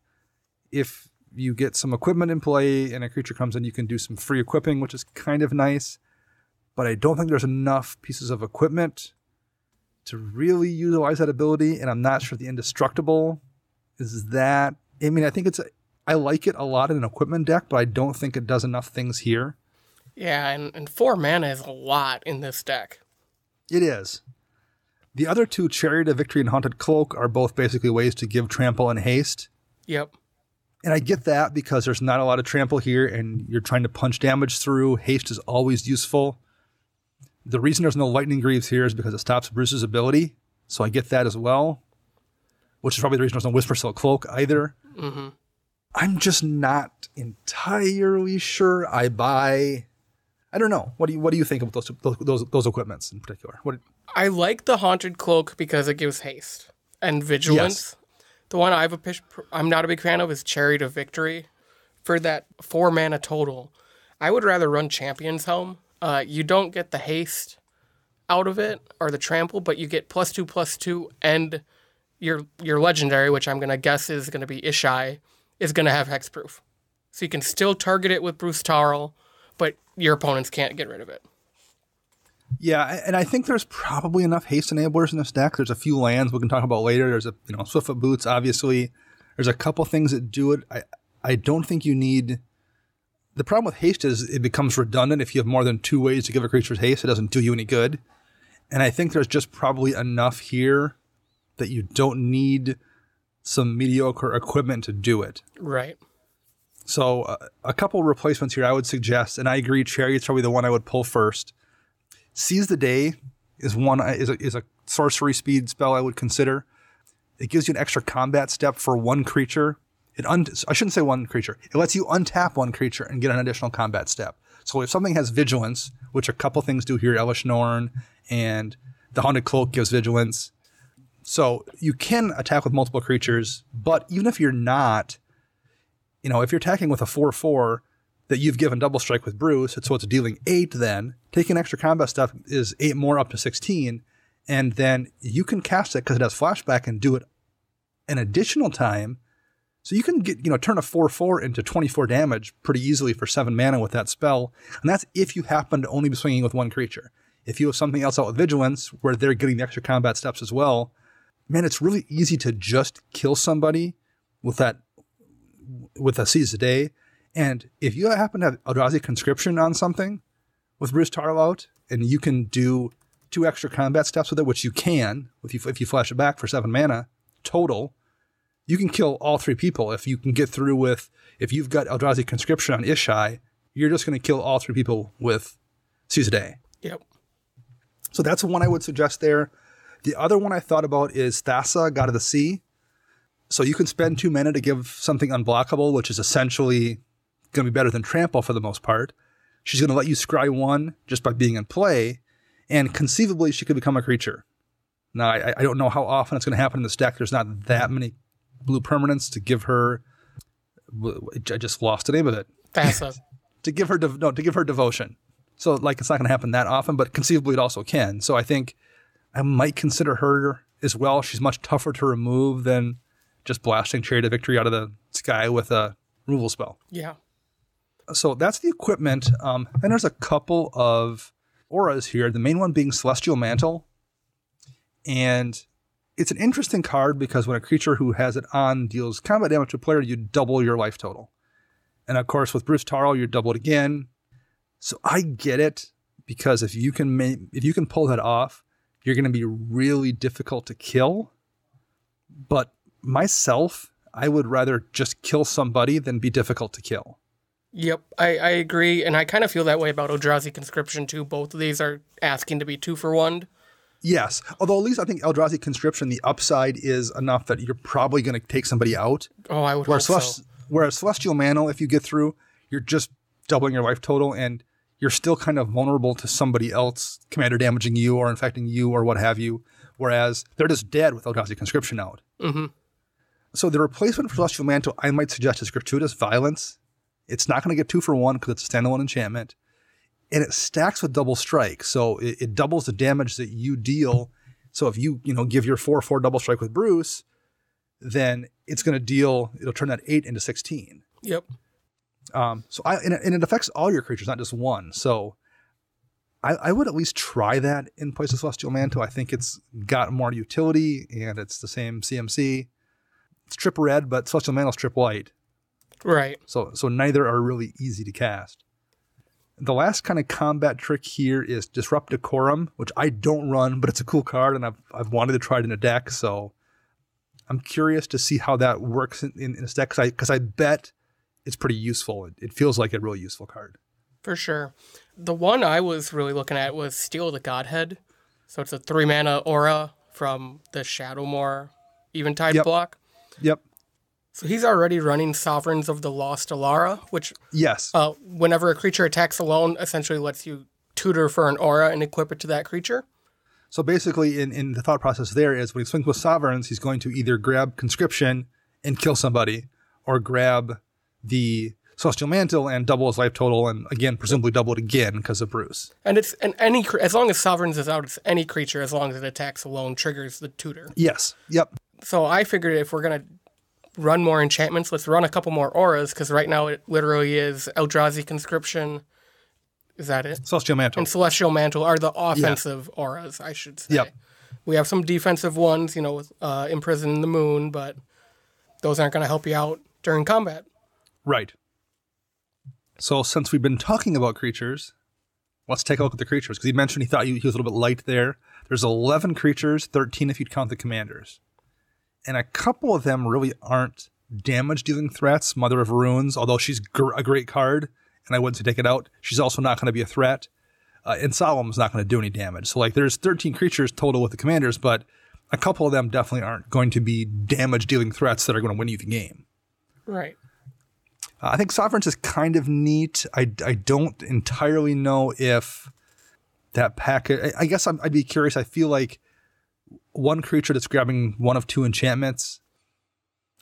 if you get some equipment in play and a creature comes in, you can do some free equipping, which is kind of nice. But I don't think there's enough pieces of equipment to really utilize that ability, and I'm not sure the indestructible is that. I mean, I think I like it a lot in an equipment deck, but I don't think it does enough things here. Yeah, and 4 mana is a lot in this deck. It is. The other 2, Chariot of Victory and Haunted Cloak, are both basically ways to give trample and haste. Yep. And I get that because there's not a lot of trample here and you're trying to punch damage through. Haste is always useful. The reason there's no Lightning Greaves here is because it stops Bruce's ability. So I get that as well, which is probably the reason there's no Whisper Silk Cloak either. Mm-hmm. I'm just not entirely sure I buy. I don't know. What do you think of those equipments in particular? I like the Haunted Cloak because it gives haste and vigilance. Yes. The one I'm not a big fan of is Chariot of Victory. For that 4 mana total, I would rather run Champion's Helm. You don't get the haste out of it or the trample, but you get +2/+2, and your legendary, which I'm going to guess is going to be Ishai, is going to have hexproof. So you can still target it with Bruse Tarl, but your opponents can't get rid of it. Yeah, and I think there's probably enough haste enablers in this deck. There's a few lands we can talk about later. There's Swiftfoot Boots, obviously. There's a couple things that do it. I don't think you need. The problem with haste is it becomes redundant. If you have more than 2 ways to give a creature's haste, it doesn't do you any good. And I think there's just probably enough here that you don't need some mediocre equipment to do it. Right. So a couple replacements here I would suggest, and I agree, Chariot's probably the one I would pull first. Seize the Day is a sorcery speed spell I would consider. It gives you an extra combat step for 1 creature. I shouldn't say 1 creature. It lets you untap 1 creature and get an additional combat step. So if something has vigilance, which a couple things do here, Elesh Norn and the Haunted Cloak gives vigilance. So you can attack with multiple creatures, but even if you're not, if you're attacking with a 4/4 that you've given double strike with Bruse, so it's dealing 8 then, taking extra combat step is 8 more up to 16, and then you can cast it because it has flashback and do it an additional time. So you can get, turn a 4/4 into 24 damage pretty easily for 7 mana with that spell. And that's if you happen to only be swinging with 1 creature. If you have something else out with Vigilance where they're getting the extra combat steps as well, man, it's really easy to just kill somebody with a Seize the Day. And if you happen to have Eldrazi Conscription on something with Bruse Tarl out, and you can do 2 extra combat steps with it, which you can if you flash it back for 7 mana total, you can kill all 3 people. If you can get through if you've got Eldrazi Conscription on Ishai, you're just going to kill all 3 people with Seize the Day. Yep. So that's one I would suggest there. The other one I thought about is Thassa, God of the Sea. So you can spend 2 mana to give something unblockable, which is essentially going to be better than Trample for the most part. She's going to let you scry 1 just by being in play, and conceivably she could become a creature. Now, I don't know how often it's going to happen in this deck. There's not that many blue permanents to give her. I just lost the name of it. Thassa. to give her devotion. So it's not going to happen that often, but conceivably it also can. So I think I might consider her as well. She's much tougher to remove than just blasting Chariot of Victory out of the sky with a removal spell. Yeah. So that's the equipment. And there's a couple of auras here, the main one being Celestial Mantle. And it's an interesting card because when a creature who has it on deals combat damage to a player, you double your life total. And of course, with Bruse Tarl, you double it again. So I get it, because if you can pull that off, you're going to be really difficult to kill. But myself, I would rather just kill somebody than be difficult to kill. Yep, I agree, and I kind of feel that way about Eldrazi Conscription too. Both of these are asking to be 2-for-1. Yes, although at least I think Eldrazi Conscription, the upside is enough that you're probably going to take somebody out. Oh, I would hope so. Whereas Celestial Mantle, if you get through, you're just doubling your life total, and you're still kind of vulnerable to somebody else commander damaging you or infecting you or what have you, whereas they're just dead with Eldrazi Conscription out. Mm-hmm. So the replacement for Celestial Mantle, I might suggest, is Gratuitous Violence. It's not going to get 2-for-1 because it's a standalone enchantment. And it stacks with Double Strike, so it doubles the damage that you deal. So if you give your 4/4 Double Strike with Bruse, then it's going to it'll turn that 8 into 16. Yep. And it affects all your creatures, not just one. So I would at least try that in place of Celestial Mantle. I think it's got more utility, and it's the same CMC. It's trip red, but Celestial Mantle's trip white. Right. So neither are really easy to cast. The last kind of combat trick here is Disrupt Decorum, which I don't run, but it's a cool card, and I've wanted to try it in a deck, so I'm curious to see how that works in a deck, because I bet it's pretty useful. It feels like a really useful card. For sure. The one I was really looking at was Steal the Godhead. So it's a 3-mana aura from the Shadowmoor Eventide block. Yep. So he's already running Sovereigns of the Lost Alara, which yes, whenever a creature attacks alone, essentially lets you tutor for an aura and equip it to that creature. So basically, in the thought process there is when he swings with Sovereigns, he's going to either grab Conscription and kill somebody, or grab the Celestial Mantle and double his life total, and again, presumably double it again because of Bruse. And it's as long as Sovereigns is out, it's any creature as long as it attacks alone triggers the tutor. Yes. Yep. So I figured if we're gonna run more enchantments, let's run a couple more auras, because right now it literally is Eldrazi Conscription. Is that it? Celestial Mantle. And Celestial Mantle are the offensive auras, I should say. Yep. We have some defensive ones, with Imprison the Moon, but those aren't going to help you out during combat. Right. So since we've been talking about creatures, let's take a look at the creatures, because he mentioned he thought he was a little bit light there. There's 11 creatures, 13 if you count the commanders. And a couple of them really aren't damage-dealing threats. Mother of Runes, although she's a great card, and I wouldn't say take it out, she's also not going to be a threat. And Solemn's not going to do any damage. So there's 13 creatures total with the commanders, but a couple of them definitely aren't going to be damage-dealing threats that are going to win you the game. Right. I think Sovereigns is kind of neat. I don't entirely know if that packet... I guess I'd be curious. I feel like one creature that's grabbing one of 2 enchantments,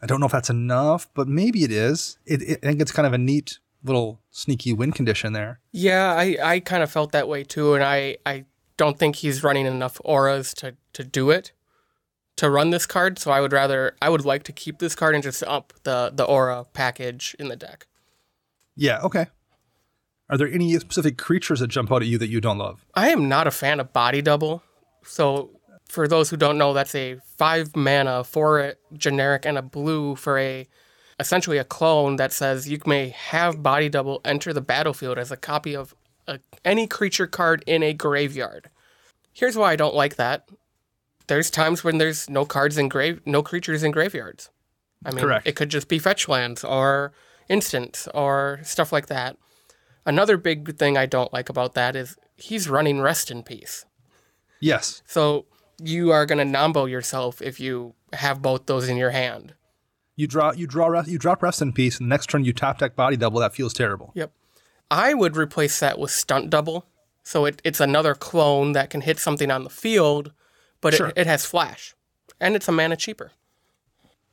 I don't know if that's enough, but maybe it is. I think it's kind of a neat little sneaky win condition there. Yeah, I kind of felt that way too, and I don't think he's running enough auras to do it, to run this card, so I would like to keep this card and just up the aura package in the deck. Yeah, okay. Are there any specific creatures that jump out at you that you don't love? I am not a fan of Body Double, so for those who don't know, that's a 5 mana for a generic and a blue for essentially a clone that says you may have Body Double enter the battlefield as a copy of any creature card in a graveyard. Here's why I don't like that. There's times when there's no creatures in graveyards. I mean, correct. It could just be fetch lands or instants or stuff like that. Another big thing I don't like about that is he's running Rest in Peace. Yes. So you are going to Nombo yourself if you have both those in your hand. You drop Rest in Peace, and the next turn you top deck Body Double. That feels terrible. Yep. I would replace that with Stunt Double. So it's another clone that can hit something on the field, but sure. it has flash, and it's a mana cheaper.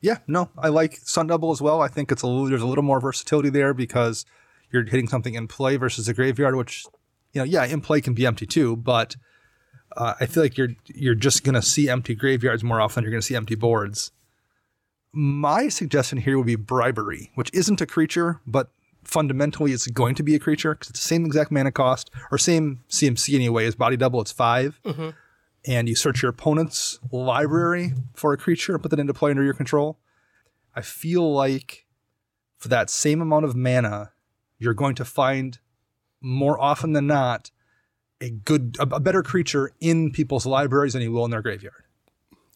Yeah, no, I like Stunt Double as well. I think there's a little more versatility there because you're hitting something in play versus a graveyard, which, in play can be empty too, but I feel like you're just going to see empty graveyards more often than you're going to see empty boards. My suggestion here would be Bribery, which isn't a creature, but fundamentally it's going to be a creature because it's the same exact mana cost, or same CMC anyway as Body Double. It's 5. Mm-hmm. And you search your opponent's library for a creature and put that into play under your control. I feel like for that same amount of mana, you're going to find more often than not a better creature in people's libraries than you will in their graveyard.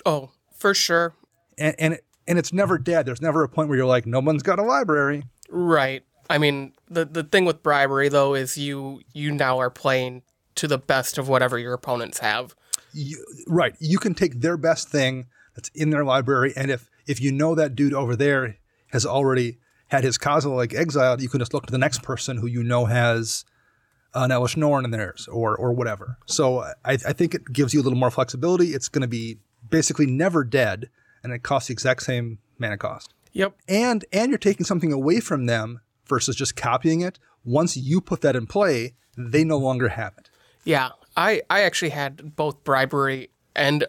Oh, for sure. And it's never dead. There's never a point where you're like, no one's got a library. Right. I mean, the thing with bribery, though, is you now are playing to the best of whatever your opponents have. Right. You can take their best thing that's in their library, and if you know that dude over there has already had his Kozilek exiled, you can just look to the next person who you know has an Elish Norn in theirs or whatever. So I think it gives you a little more flexibility. It's going to be basically never dead, and it costs the exact same mana cost. Yep. And you're taking something away from them versus just copying it. Once you put that in play, they no longer have it. Yeah. I actually had both bribery and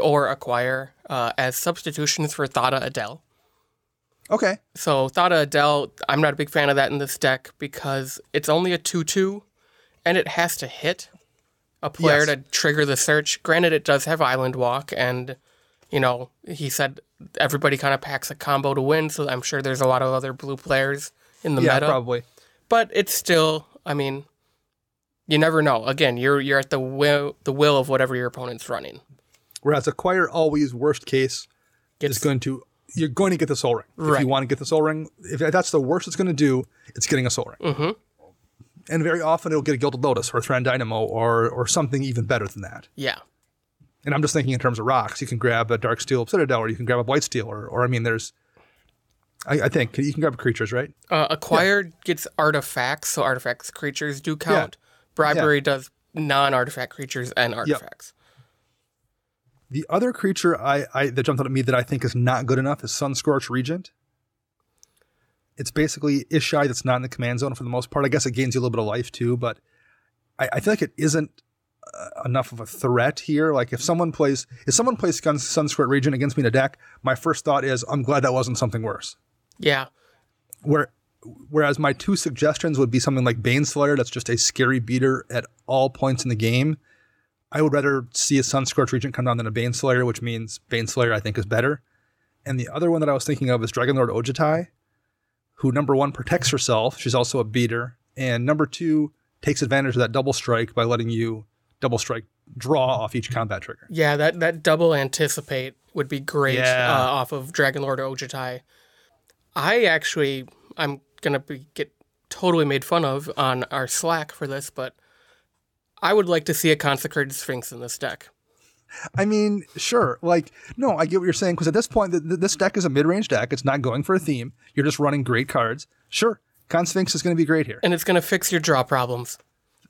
or acquire as substitutions for Thada Adel. Okay. So Thada Adel, I'm not a big fan of that in this deck because it's only a 2/2, and it has to hit a player to trigger the search. Granted, it does have Island Walk, and, he said everybody kind of packs a combo to win, so I'm sure there's a lot of other blue players in the meta. Yeah, probably. But it's still, I mean, you never know. Again, you're at the will of whatever your opponent's running. Whereas acquire always, worst case, you're going to get the Soul Ring. Right. If you want to get the Soul Ring, if that's the worst it's going to do, it's getting a Soul Ring. Mm-hmm. And very often it'll get a Gilded Lotus or a Thran Dynamo or something even better than that. Yeah. And I'm just thinking in terms of rocks. You can grab a Darksteel Citadel, or you can grab a Blightsteel, or I mean, there's... I think you can grab creatures, right? Acquired gets artifacts, so artifacts creatures do count. Yeah. Bribery does non-artifact creatures and artifacts. Yep. The other creature that jumped out at me that I think is not good enough is Sunscorch Regent. It's basically Ishai that's not in the command zone for the most part. I guess it gains you a little bit of life too, but I feel like it isn't enough of a threat here. Like if someone plays Sunscorch Regent against me in a deck, my first thought is, I'm glad that wasn't something worse. Yeah. Whereas my two suggestions would be something like Baneslayer, that's just a scary beater at all points in the game. I would rather see a Sunscorch Regent come down than a Baneslayer, which means Baneslayer I think is better. And the other one that I was thinking of is Dragonlord Ojutai, who number one protects herself. She's also a beater. And number two takes advantage of that double strike by letting you double strike draw off each combat trigger. Yeah, that double anticipate would be great off of Dragonlord Ojutai. I'm going to get totally made fun of on our Slack for this, but I would like to see a Consecrated Sphinx in this deck. I mean, sure. No, I get what you're saying, because at this point, this deck is a mid-range deck. It's not going for a theme. You're just running great cards. Sure, Con Sphinx is going to be great here. And it's going to fix your draw problems.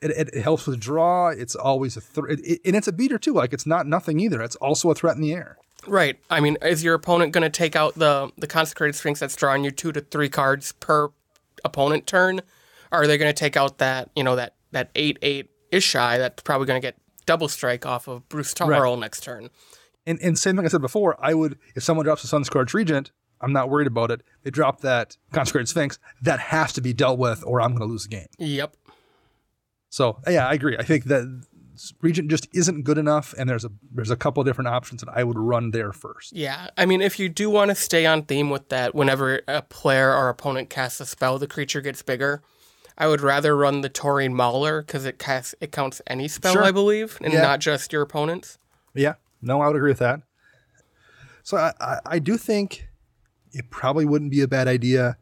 It helps with draw. It's always and it's a beater, too. It's not nothing either. It's also a threat in the air. Right. I mean, is your opponent going to take out the Consecrated Sphinx that's drawing you 2 to 3 cards per opponent turn? Or are they going to take out that 8/8 Ishai that's probably going to get double strike off of Bruse Tarl next turn? And same thing I said before, if someone drops a Sunscorch Regent, I'm not worried about it. They drop that Consecrated Sphinx, that has to be dealt with or I'm going to lose the game. Yep. So, yeah, I agree. I think that Regent just isn't good enough, and there's a couple of different options that I would run there first. Yeah, I mean, if you do want to stay on theme with that, whenever a player or opponent casts a spell, the creature gets bigger. I would rather run the Taurine Mauler because it counts any spell, sure. I believe, and not just your opponent's. Yeah, no, I would agree with that. So I do think it probably wouldn't be a bad idea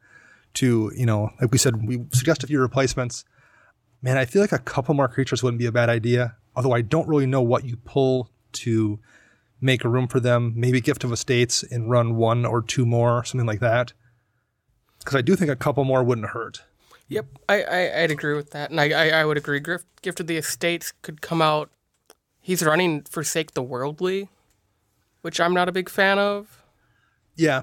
to, like we said, we suggest a few replacements. Man, I feel like a couple more creatures wouldn't be a bad idea. Although I don't really know what you pull to make room for them. Maybe Gift of Estates and run 1 or 2 more, something like that. Because I do think a couple more wouldn't hurt. Yep, I'd agree with that. And I would agree. Gift of the Estates could come out. He's running Forsake the Worldly, which I'm not a big fan of. Yeah.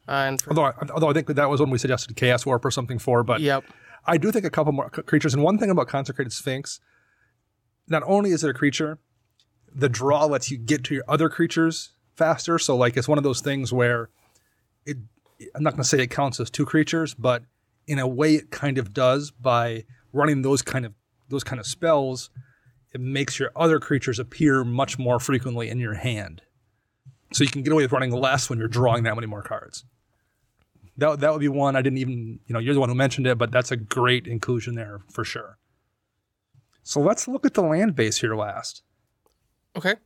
Although I think that was when we suggested Chaos Warp or something for. But yep. I do think a couple more creatures. And one thing about Consecrated Sphinx, not only is it a creature, the draw lets you get to your other creatures faster. So it's one of those things where I'm not going to say it counts as 2 creatures, but in a way it kind of does. By running those kind of spells, it makes your other creatures appear much more frequently in your hand. So you can get away with running less when you're drawing that many more cards. That would be one. I didn't even, you're the one who mentioned it, but that's a great inclusion there for sure. So let's look at the land base here last. Okay.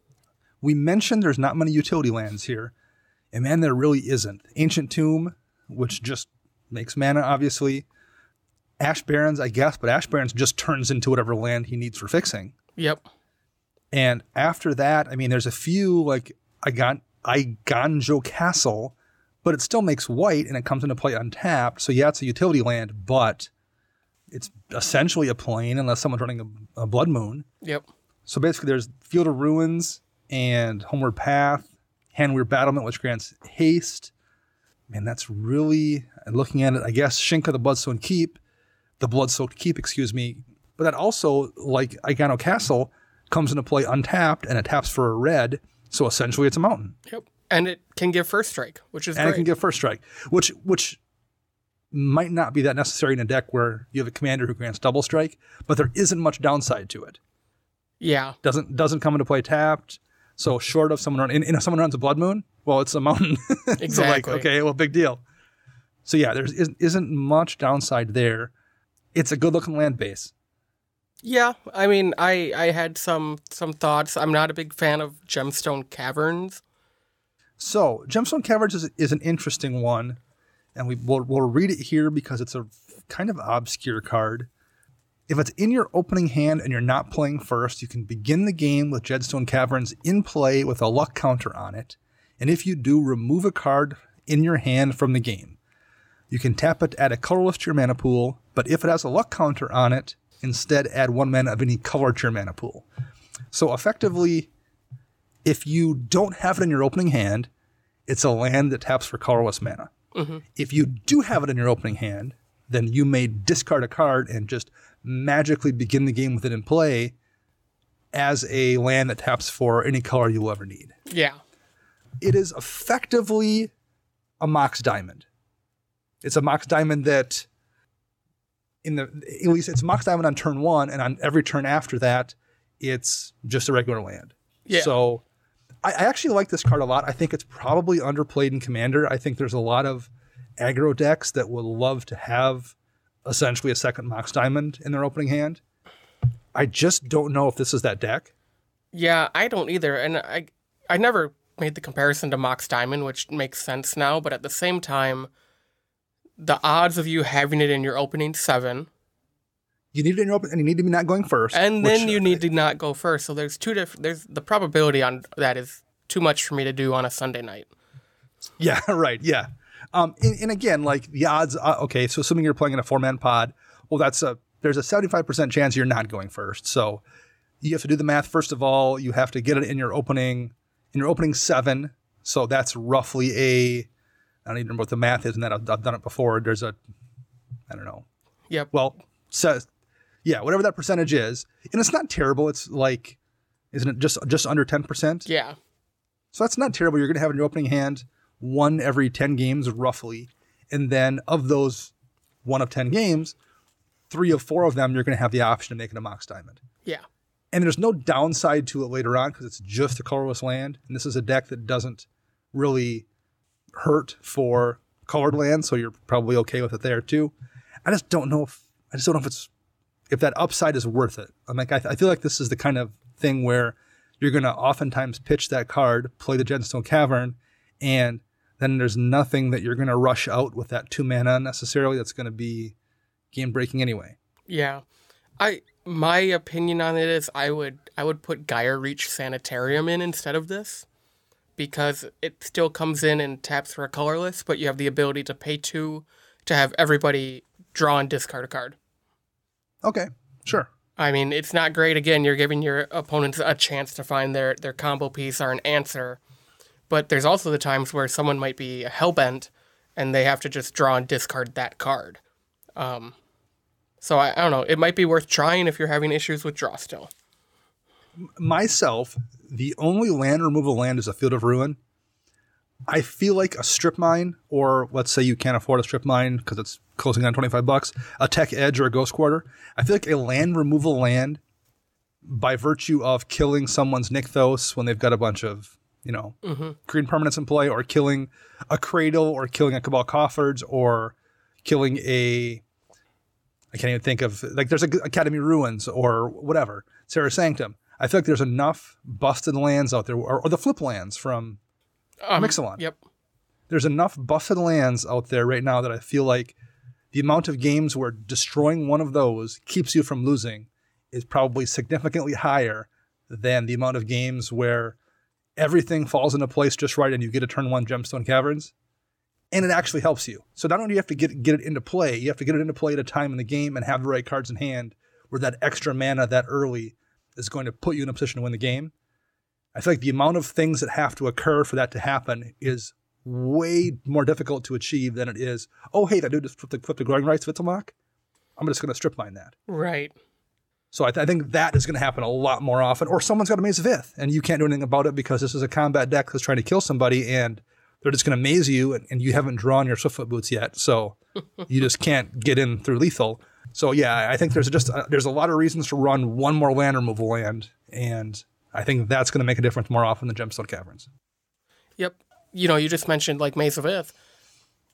We mentioned there's not many utility lands here. And man, there really isn't. Ancient Tomb, which just makes mana, obviously. Ash Barrens, I guess, but Ash Barrens just turns into whatever land he needs for fixing. Yep. And after that, I mean, there's a few, like Iganjo Castle, but it still makes white and it comes into play untapped. So yeah, it's a utility land, but it's essentially a plane unless someone's running a Blood Moon. Yep. So basically there's Field of Ruins and Homeward Path, Handweir Battlement, which grants haste. Man, that's really, looking at it, I guess, Shinka the Bloodsoaked Keep, but that also, like Igano Castle, comes into play untapped and it taps for a red, so essentially it's a mountain. Yep. And it can give first strike, which is great. And it can give first strike, which might not be that necessary in a deck where you have a commander who grants double strike, but there isn't much downside to it. Yeah. Doesn't come into play tapped. So short of someone if someone runs a Blood Moon, well, it's a mountain. Exactly. So like, okay, well, big deal. So yeah, there isn't much downside there. It's a good looking land base. Yeah, I mean, I had some thoughts. I'm not a big fan of Gemstone Caverns. So Gemstone Caverns is an interesting one, and we'll read it here because it's a kind of obscure card. If it's in your opening hand and you're not playing first, you can begin the game with Gemstone Caverns in play with a luck counter on it. And if you do, remove a card in your hand from the game. You can tap it, add a colorless to your mana pool, but if it has a luck counter on it, instead add 1 mana of any color to your mana pool. So effectively, if you don't have it in your opening hand, it's a land that taps for colorless mana. Mm-hmm. If you do have it in your opening hand, then you may discard a card and just magically begin the game with it in play as a land that taps for any color you will ever need. Yeah. It is effectively a Mox Diamond. It's a Mox Diamond that, at least it's Mox Diamond on turn 1, and on every turn after that, it's just a regular land. Yeah. So I actually like this card a lot. I think it's probably underplayed in Commander. I think there's a lot of aggro decks that would love to have essentially a second Mox Diamond in their opening hand. I just don't know if this is that deck. Yeah, I don't either. And I never made the comparison to Mox Diamond, which makes sense now. But at the same time, the odds of you having it in your opening 7. You need it in your open, and you need to be not going first. And then you need to not go first. So there's there's the probability on that is too much for me to do on a Sunday night. Yeah, right. Yeah. And again, like the odds, okay, so assuming you're playing in a 4-man pod, well, there's a 75% chance you're not going first. So you have to do the math. First of all, you have to get it in your opening 7. So that's roughly I don't even remember what the math is, and that I've done it before. There's I don't know. Yep. Well, yeah, whatever that percentage is. And it's not terrible. It's like, isn't it just under 10%? Yeah. So that's not terrible. You're going to have in your opening hand 1 every 10 games, roughly. And then of those 1 of 10 games, 3 of 4 of them, you're going to have the option of making a Mox Diamond. Yeah. And there's no downside to it later on because it's just a colorless land. And this is a deck that doesn't really hurt for colored land, so you're probably okay with it there too. I just don't know if that upside is worth it. I'm like, I feel like this is the kind of thing where you're going to oftentimes pitch that card, play the Gemstone Cavern, and then there's nothing that you're going to rush out with that 2 mana necessarily that's going to be game breaking anyway. Yeah. My opinion on it is I would put Gyre Reach Sanitarium in instead of this, because it still comes in and taps for a colorless, but you have the ability to pay 2 to have everybody draw and discard a card. Okay, sure. I mean, it's not great. Again, you're giving your opponents a chance to find their combo piece or an answer, but there's also the times where someone might be hellbent and they have to just draw and discard that card. So I don't know. It might be worth trying if you're having issues with draw still. Myself, the only land removal land is a Field of Ruin. I feel like a strip mine, or let's say you can't afford a strip mine because it's closing on $25, a Tech Edge or a Ghost Quarter. I feel like a land removal land, by virtue of killing someone's Nykthos when they've got a bunch of, green permanents in play, or killing a Cradle, or killing a Cabal Coffers, or killing a I can't even think of, like, there's Academy Ruins or whatever, Serra Sanctum. I feel like there's enough busted lands out there, or the flip lands from Mixalon. Yep. There's enough busted lands out there right now that I feel like the amount of games where destroying one of those keeps you from losing is probably significantly higher than the amount of games where everything falls into place just right and you get a turn 1 Gemstone Caverns, and it actually helps you. So not only do you have to get it into play, you have to get it into play at a time in the game and have the right cards in hand where that extra mana that early is going to put you in a position to win the game. I feel like the amount of things that have to occur for that to happen is way more difficult to achieve than it is, oh, hey, that dude just flipped the Growing Rights Vittelmach. I'm just going to strip mine that. Right. So I think that is going to happen a lot more often. Or someone's got a Maze of Ith, and you can't do anything about it because this is a combat deck that's trying to kill somebody, and they're just going to maze you, and you haven't drawn your Swiftfoot Boots yet, so you just can't get in through lethal. So yeah, I think there's a lot of reasons to run one more land removal land, and I think that's going to make a difference more often than Gemstone Caverns. Yep. You just mentioned like Maze of Ith.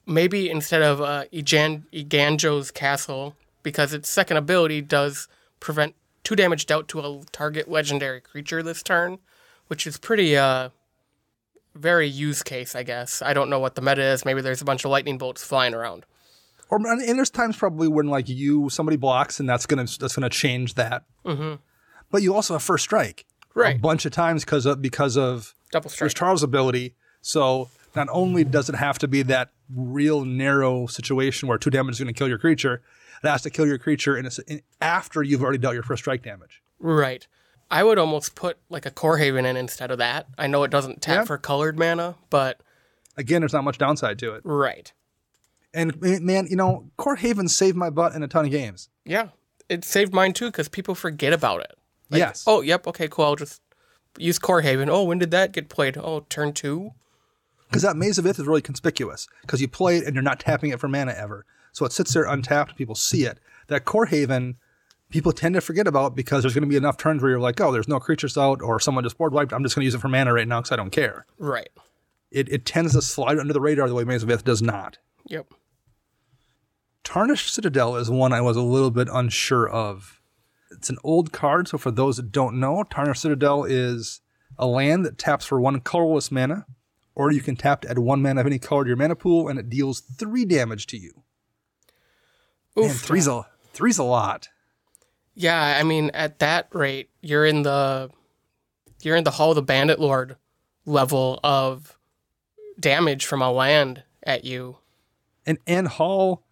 Maybe instead of Iganjo's Castle, because its second ability does prevent 2 damage dealt to a target legendary creature this turn, which is pretty very use case, I guess. I don't know what the meta is. Maybe there's a bunch of lightning bolts flying around. And there's times probably when like somebody blocks and that's gonna change that. Mm-hmm. But you also have first strike, right? A bunch of times because of double strike. There's Tarl's ability. So not only does it have to be that real narrow situation where 2 damage is going to kill your creature, it has to kill your creature after you've already dealt your first strike damage. Right. I would almost put like a Core Haven in instead of that. I know it doesn't tap for colored mana, but again, there's not much downside to it. Right. And man, Core Haven saved my butt in a ton of games. Yeah. It saved mine too because people forget about it. Like, yes. Oh, yep. Okay, cool. I'll just use Core Haven. Oh, when did that get played? Oh, turn 2? Because that Maze of Ith is really conspicuous because you play it and you're not tapping it for mana ever. So it sits there untapped. People see it. That Core Haven, people tend to forget about because there's going to be enough turns where you're like, oh, there's no creatures out or someone just board wiped. I'm just going to use it for mana right now because I don't care. Right. It tends to slide under the radar the way Maze of Ith does not. Yep. Tarnished Citadel is one I was a little bit unsure of. It's an old card, so for those that don't know, Tarnished Citadel is a land that taps for 1 colorless mana, or you can tap to add 1 mana of any color to your mana pool, and it deals 3 damage to you. Oof. Man, three's a lot. Yeah, I mean, at that rate, you're in the Hall of the Bandit Lord level of damage from a land at you. And Hall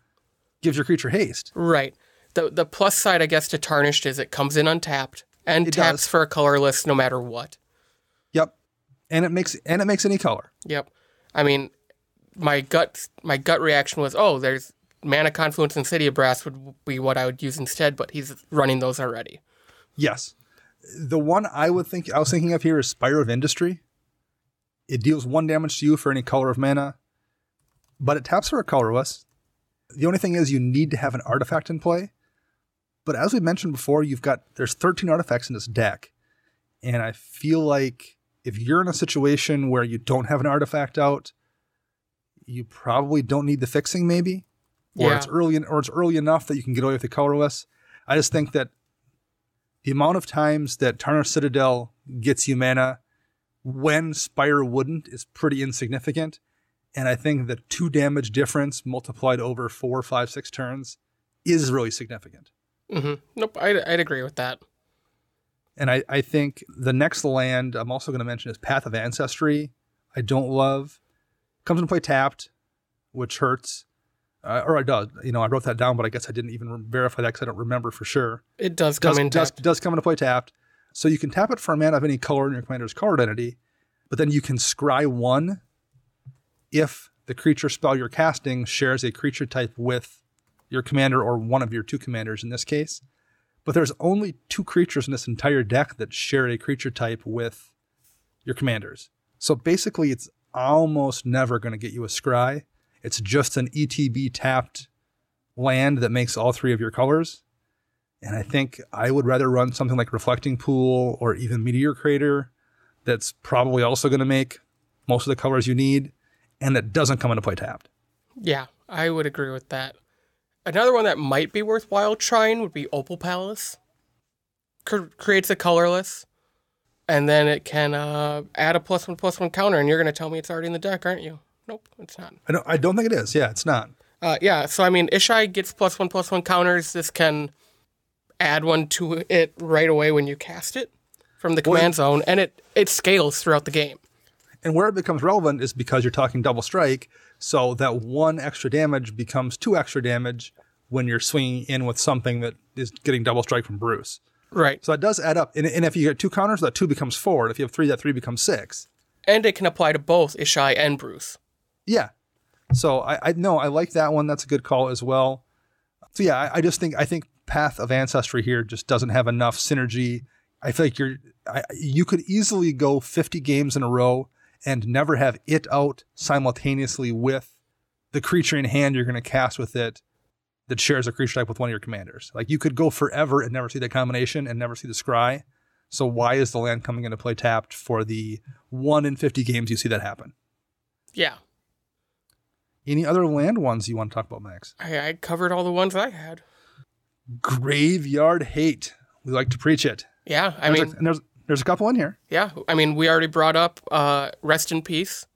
gives your creature haste. Right. The plus side, I guess, to Tarnished is it comes in untapped and it taps does. for a colorless no matter what. Yep. And it makes any color. Yep. I mean, my gut reaction was, oh, there's Mana Confluence and City of Brass would be what I would use instead, but he's running those already. Yes. The one I was thinking of here is Spire of Industry. It deals 1 damage to you for any color of mana, but it taps for a colorless. The only thing is you need to have an artifact in play. But as we mentioned before, there's 13 artifacts in this deck. And I feel like if you're in a situation where you don't have an artifact out, you probably don't need the fixing maybe. Or it's early enough that you can get away with the colorless. I just think that the amount of times that Tarnished Citadel gets you mana when Spire wouldn't is pretty insignificant. And I think the 2 damage difference multiplied over 4, 5, 6 turns is really significant. Mm-hmm. Nope, I'd agree with that. And I think the next land I'm also going to mention is Path of Ancestry. I don't love. Comes into play tapped, which hurts. Or it does. I wrote that down, but I guess I didn't even verify that because I don't remember for sure. It does come in tapped. Does come into play tapped. So you can tap it for a mana of any color in your commander's card entity, but then you can scry 1 if the creature spell you're casting shares a creature type with your commander or one of your 2 commanders in this case. But there's only 2 creatures in this entire deck that share a creature type with your commanders. So basically it's almost never going to get you a scry. It's just an ETB tapped land that makes all 3 of your colors. And I think I would rather run something like Reflecting Pool or even Meteor Crater that's probably also going to make most of the colors you need and that doesn't come into play tapped. Yeah, I would agree with that. Another one that might be worthwhile trying would be Opal Palace. Creates a colorless, and then it can add a +1/+1 counter, and you're going to tell me it's already in the deck, aren't you? Nope, it's not. I don't think it is. Yeah, it's not. Yeah, so I mean, Ishai gets +1/+1 counters. This can add one to it right away when you cast it from the command zone, and it scales throughout the game. And where it becomes relevant is because you're talking double strike, so that 1 extra damage becomes 2 extra damage when you're swinging in with something that is getting double strike from Bruse. Right. So it does add up. And if you get 2 counters, that 2 becomes 4. And if you have 3, that 3 becomes 6. And it can apply to both Ishai and Bruse. Yeah. So I like that one. That's a good call as well. So yeah, I think Path of Ancestry here just doesn't have enough synergy. I feel like you could easily go 50 games in a row and never have it out simultaneously with the creature in hand you're going to cast with it that shares a creature type with one of your commanders. Like, you could go forever and never see that combination and never see the scry. So why is the land coming into play tapped for the 1 in 50 games you see that happen? Yeah. Any other land ones you want to talk about, Max? I covered all the ones I had. Graveyard Hate. We like to preach it. Yeah, there's a couple in here. Yeah, I mean, we already brought up Rest in Peace.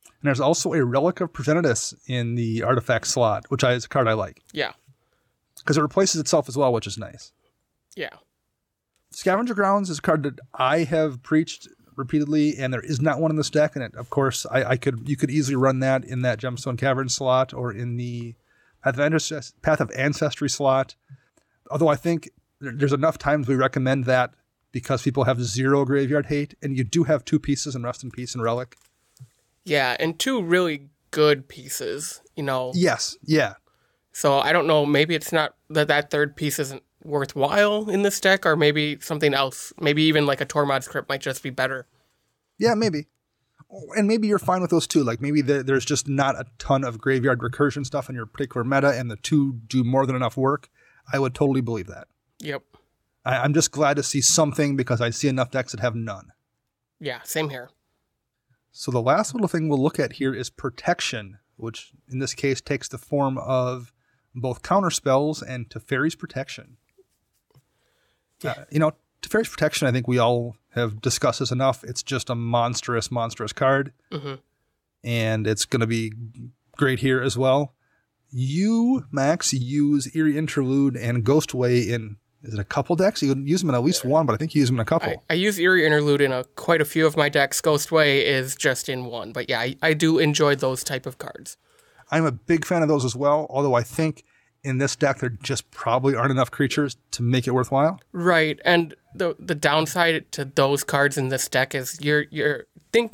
And there's also a Relic of Preventatus in the artifact slot, which is a card I like. Yeah. Because it replaces itself as well, which is nice. Yeah. Scavenger Grounds is a card that I have preached repeatedly, and there is not one in this deck. And of course, you could easily run that in that Gemstone Cavern slot or in the Path of Ancestry slot. Although I think there's enough times we recommend that because people have 0 Graveyard Hate, and you do have 2 pieces in Rest in Peace and Relic. Yeah, and 2 really good pieces, Yes, yeah. So I don't know, maybe it's not that third piece isn't worthwhile in this deck, or maybe something else. Maybe even like a Tormod script might just be better. Yeah, maybe. And maybe you're fine with those 2. Like, maybe there's just not a ton of graveyard recursion stuff in your particular meta, and the 2 do more than enough work. I would totally believe that. Yep. I'm just glad to see something because I see enough decks that have none. Yeah, same here. So the last little thing we'll look at here is Protection, which in this case takes the form of both counter spells and Teferi's Protection. Yeah. Teferi's Protection, I think we all have discussed this enough. It's just a monstrous card. Mm-hmm. And it's going to be great here as well. You, Max, use Eerie Interlude and Ghostway in, is it a couple decks? You use them in at least one, but I think you use them in a couple. I use Eerie Interlude in quite a few of my decks. Ghostway is just in one. But yeah, I do enjoy those type of cards. I'm a big fan of those as well, although I think in this deck there just probably aren't enough creatures to make it worthwhile. Right, and the downside to those cards in this deck is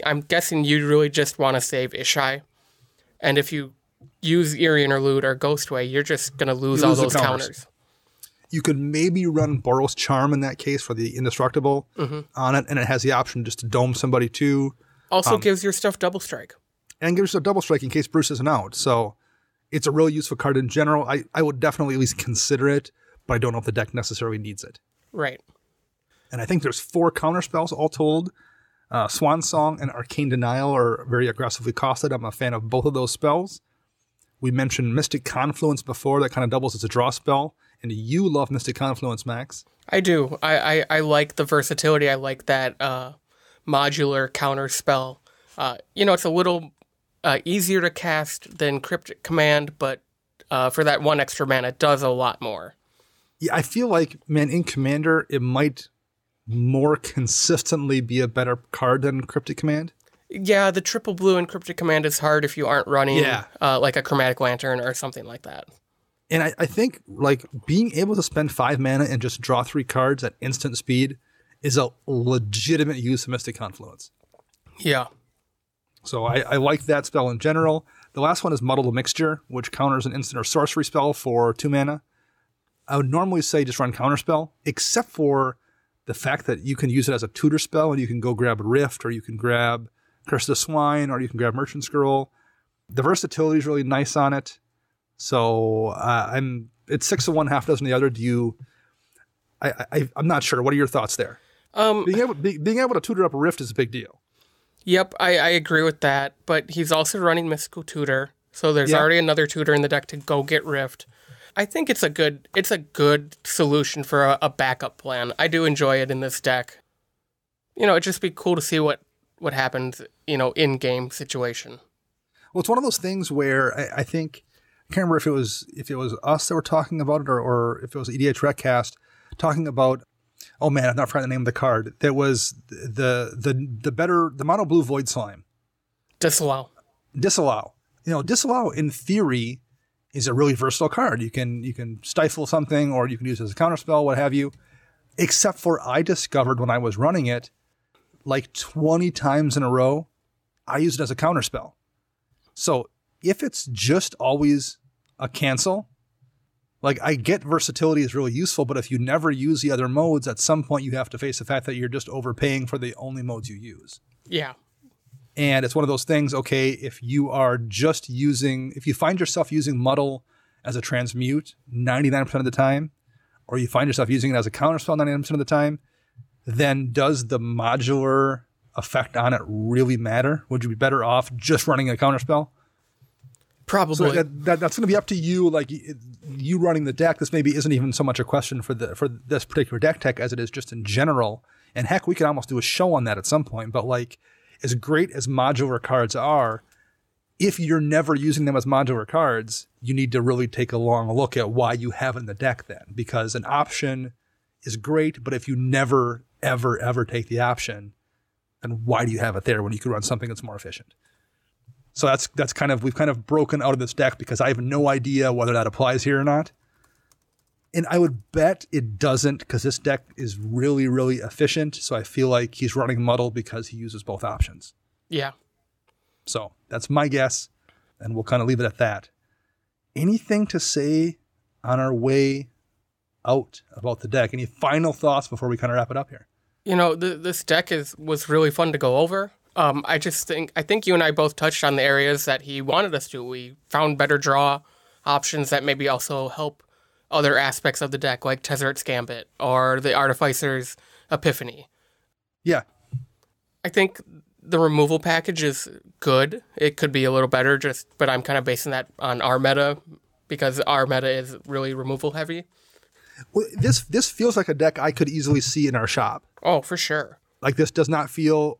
I'm guessing you really just want to save Ishai. And if you use Eerie Interlude or Ghostway, you're just going to lose all those counters. You could maybe run Boros Charm in that case for the Indestructible on it, and it has the option just to dome somebody too. Also gives your stuff double strike. And gives you a double strike in case Bruse isn't out. So it's a really useful card in general. I would definitely at least consider it, but I don't know if the deck necessarily needs it. Right. And I think there's 4 counter spells all told. Swan Song and Arcane Denial are very aggressively costed. I'm a fan of both of those spells. We mentioned Mystic Confluence before. That kind of doubles as a draw spell. And you love Mystic Confluence, Max. I do. I like the versatility. I like that modular counter spell. It's a little easier to cast than Cryptic Command, but for that 1 extra mana, it does a lot more. Yeah, I feel like, man, in Commander, it might more consistently be a better card than Cryptic Command. Yeah, the triple blue in Cryptic Command is hard if you aren't running like a Chromatic Lantern or something like that. And I think like being able to spend 5 mana and just draw 3 cards at instant speed is a legitimate use of Mystic Confluence. Yeah. So I like that spell in general. The last one is Muddle the Mixture, which counters an instant or sorcery spell for 2 mana. I would normally say just run Counterspell, except for the fact that you can use it as a tutor spell and you can go grab Rift, or you can grab Curse of the Swine, or you can grab Merchant Scroll. The versatility is really nice on it. So it's 6 of one, half dozen of the other. I'm not sure. What are your thoughts there? Being able to tutor up a Rift is a big deal. Yep, I agree with that. But he's also running Mystical Tutor, so there's already another tutor in the deck to go get Rift. I think it's a good solution for a backup plan. I do enjoy it in this deck. It'd just be cool to see what happens, in-game situation. Well, it's one of those things where I think, I can't remember if it was us that were talking about it or if it was EDH Recast talking about, oh man, I'm not forgetting the name of the card. That was the mono blue Void Slime. Disallow. Disallow in theory is a really versatile card. You can stifle something or you can use it as a counterspell, what have you. Except for I discovered when I was running it, like 20 times in a row, I used it as a counterspell. So if it's just always a cancel, like I get versatility is really useful, but if you never use the other modes, at some point you have to face the fact that you're just overpaying for the only modes you use. Yeah. And it's one of those things, okay, if you find yourself using Muddle as a transmute 99% of the time, or you find yourself using it as a counterspell 99% of the time, then does the modular effect on it really matter? Would you be better off just running a counterspell? Probably. So that's going to be up to you. Like you running the deck, this maybe isn't even so much a question for this particular deck tech as it is just in general. And heck, we could almost do a show on that at some point. But like, as great as modular cards are, if you're never using them as modular cards, you need to really take a long look at why you have it in the deck then. Because an option is great, but if you never, ever, ever take the option, then why do you have it there when you could run something that's more efficient? So we've kind of broken out of this deck because I have no idea whether that applies here or not. And I would bet it doesn't because this deck is really, really efficient. So I feel like he's running Muddle because he uses both options. Yeah. So that's my guess, and we'll kind of leave it at that. Anything to say on our way out about the deck? Any final thoughts before we kind of wrap it up here? This deck was really fun to go over. I think you and I both touched on the areas that he wanted us to. We found better draw options that maybe also help other aspects of the deck, like Tezzeret's Gambit or the Artificer's Epiphany. Yeah. I think the removal package is good. It could be a little better, but I'm kind of basing that on our meta because our meta is really removal heavy. Well, this feels like a deck I could easily see in our shop. Oh, for sure. Like this does not feel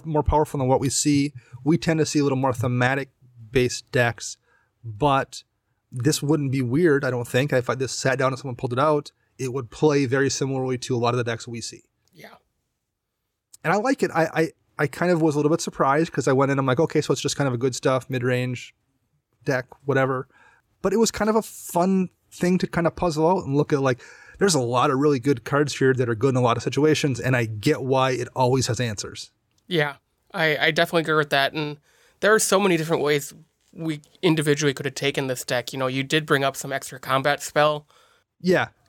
more powerful than what we see. We tend to see a little more thematic based decks, but this wouldn't be weird, I don't think. If I just sat down and someone pulled it out, it would play very similarly to a lot of the decks we see. Yeah. And I like it. I kind of was a little bit surprised because I went in, I'm like, okay, so it's just kind of a good stuff, mid-range deck, whatever. But it was kind of a fun thing to kind of puzzle out and look at, like, there's a lot of really good cards here that are good in a lot of situations, and I get why it always has answers. Yeah, I definitely agree with that. And there are so many different ways we individually could have taken this deck. You did bring up some extra combat spell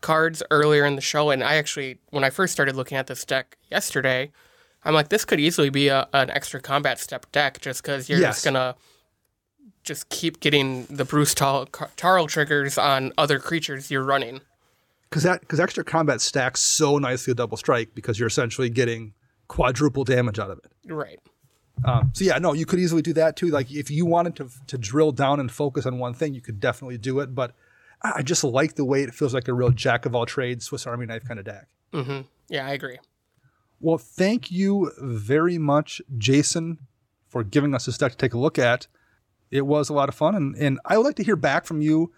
cards earlier in the show, and I actually, when I first started looking at this deck yesterday, I'm like, this could easily be an extra combat step deck just because you're just going to just keep getting the Bruse Tarl triggers on other creatures you're running. Because extra combat stacks so nicely with double strike because you're essentially getting quadruple damage out of it. Right. You could easily do that too. Like if you wanted to drill down and focus on one thing, you could definitely do it. But I just like the way it feels like a real jack of all trades, Swiss Army knife kind of deck. Mm-hmm. Yeah, I agree. Well, thank you very much, Jason, for giving us this deck to take a look at. It was a lot of fun, and I would like to hear back from you,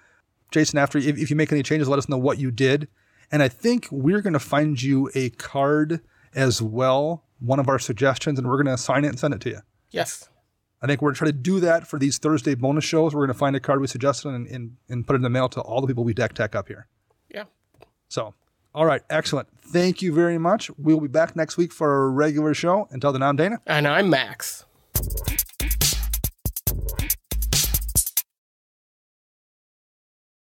Jason, after if you make any changes, let us know what you did. And I think we're going to find you a card as well, one of our suggestions, and we're going to sign it and send it to you. Yes. I think we're going to try to do that for these Thursday bonus shows. We're going to find a card we suggested and put it in the mail to all the people we deck tech up here. Yeah. So, all right, excellent. Thank you very much. We'll be back next week for a regular show. Until then, I'm Dana. And I'm Max.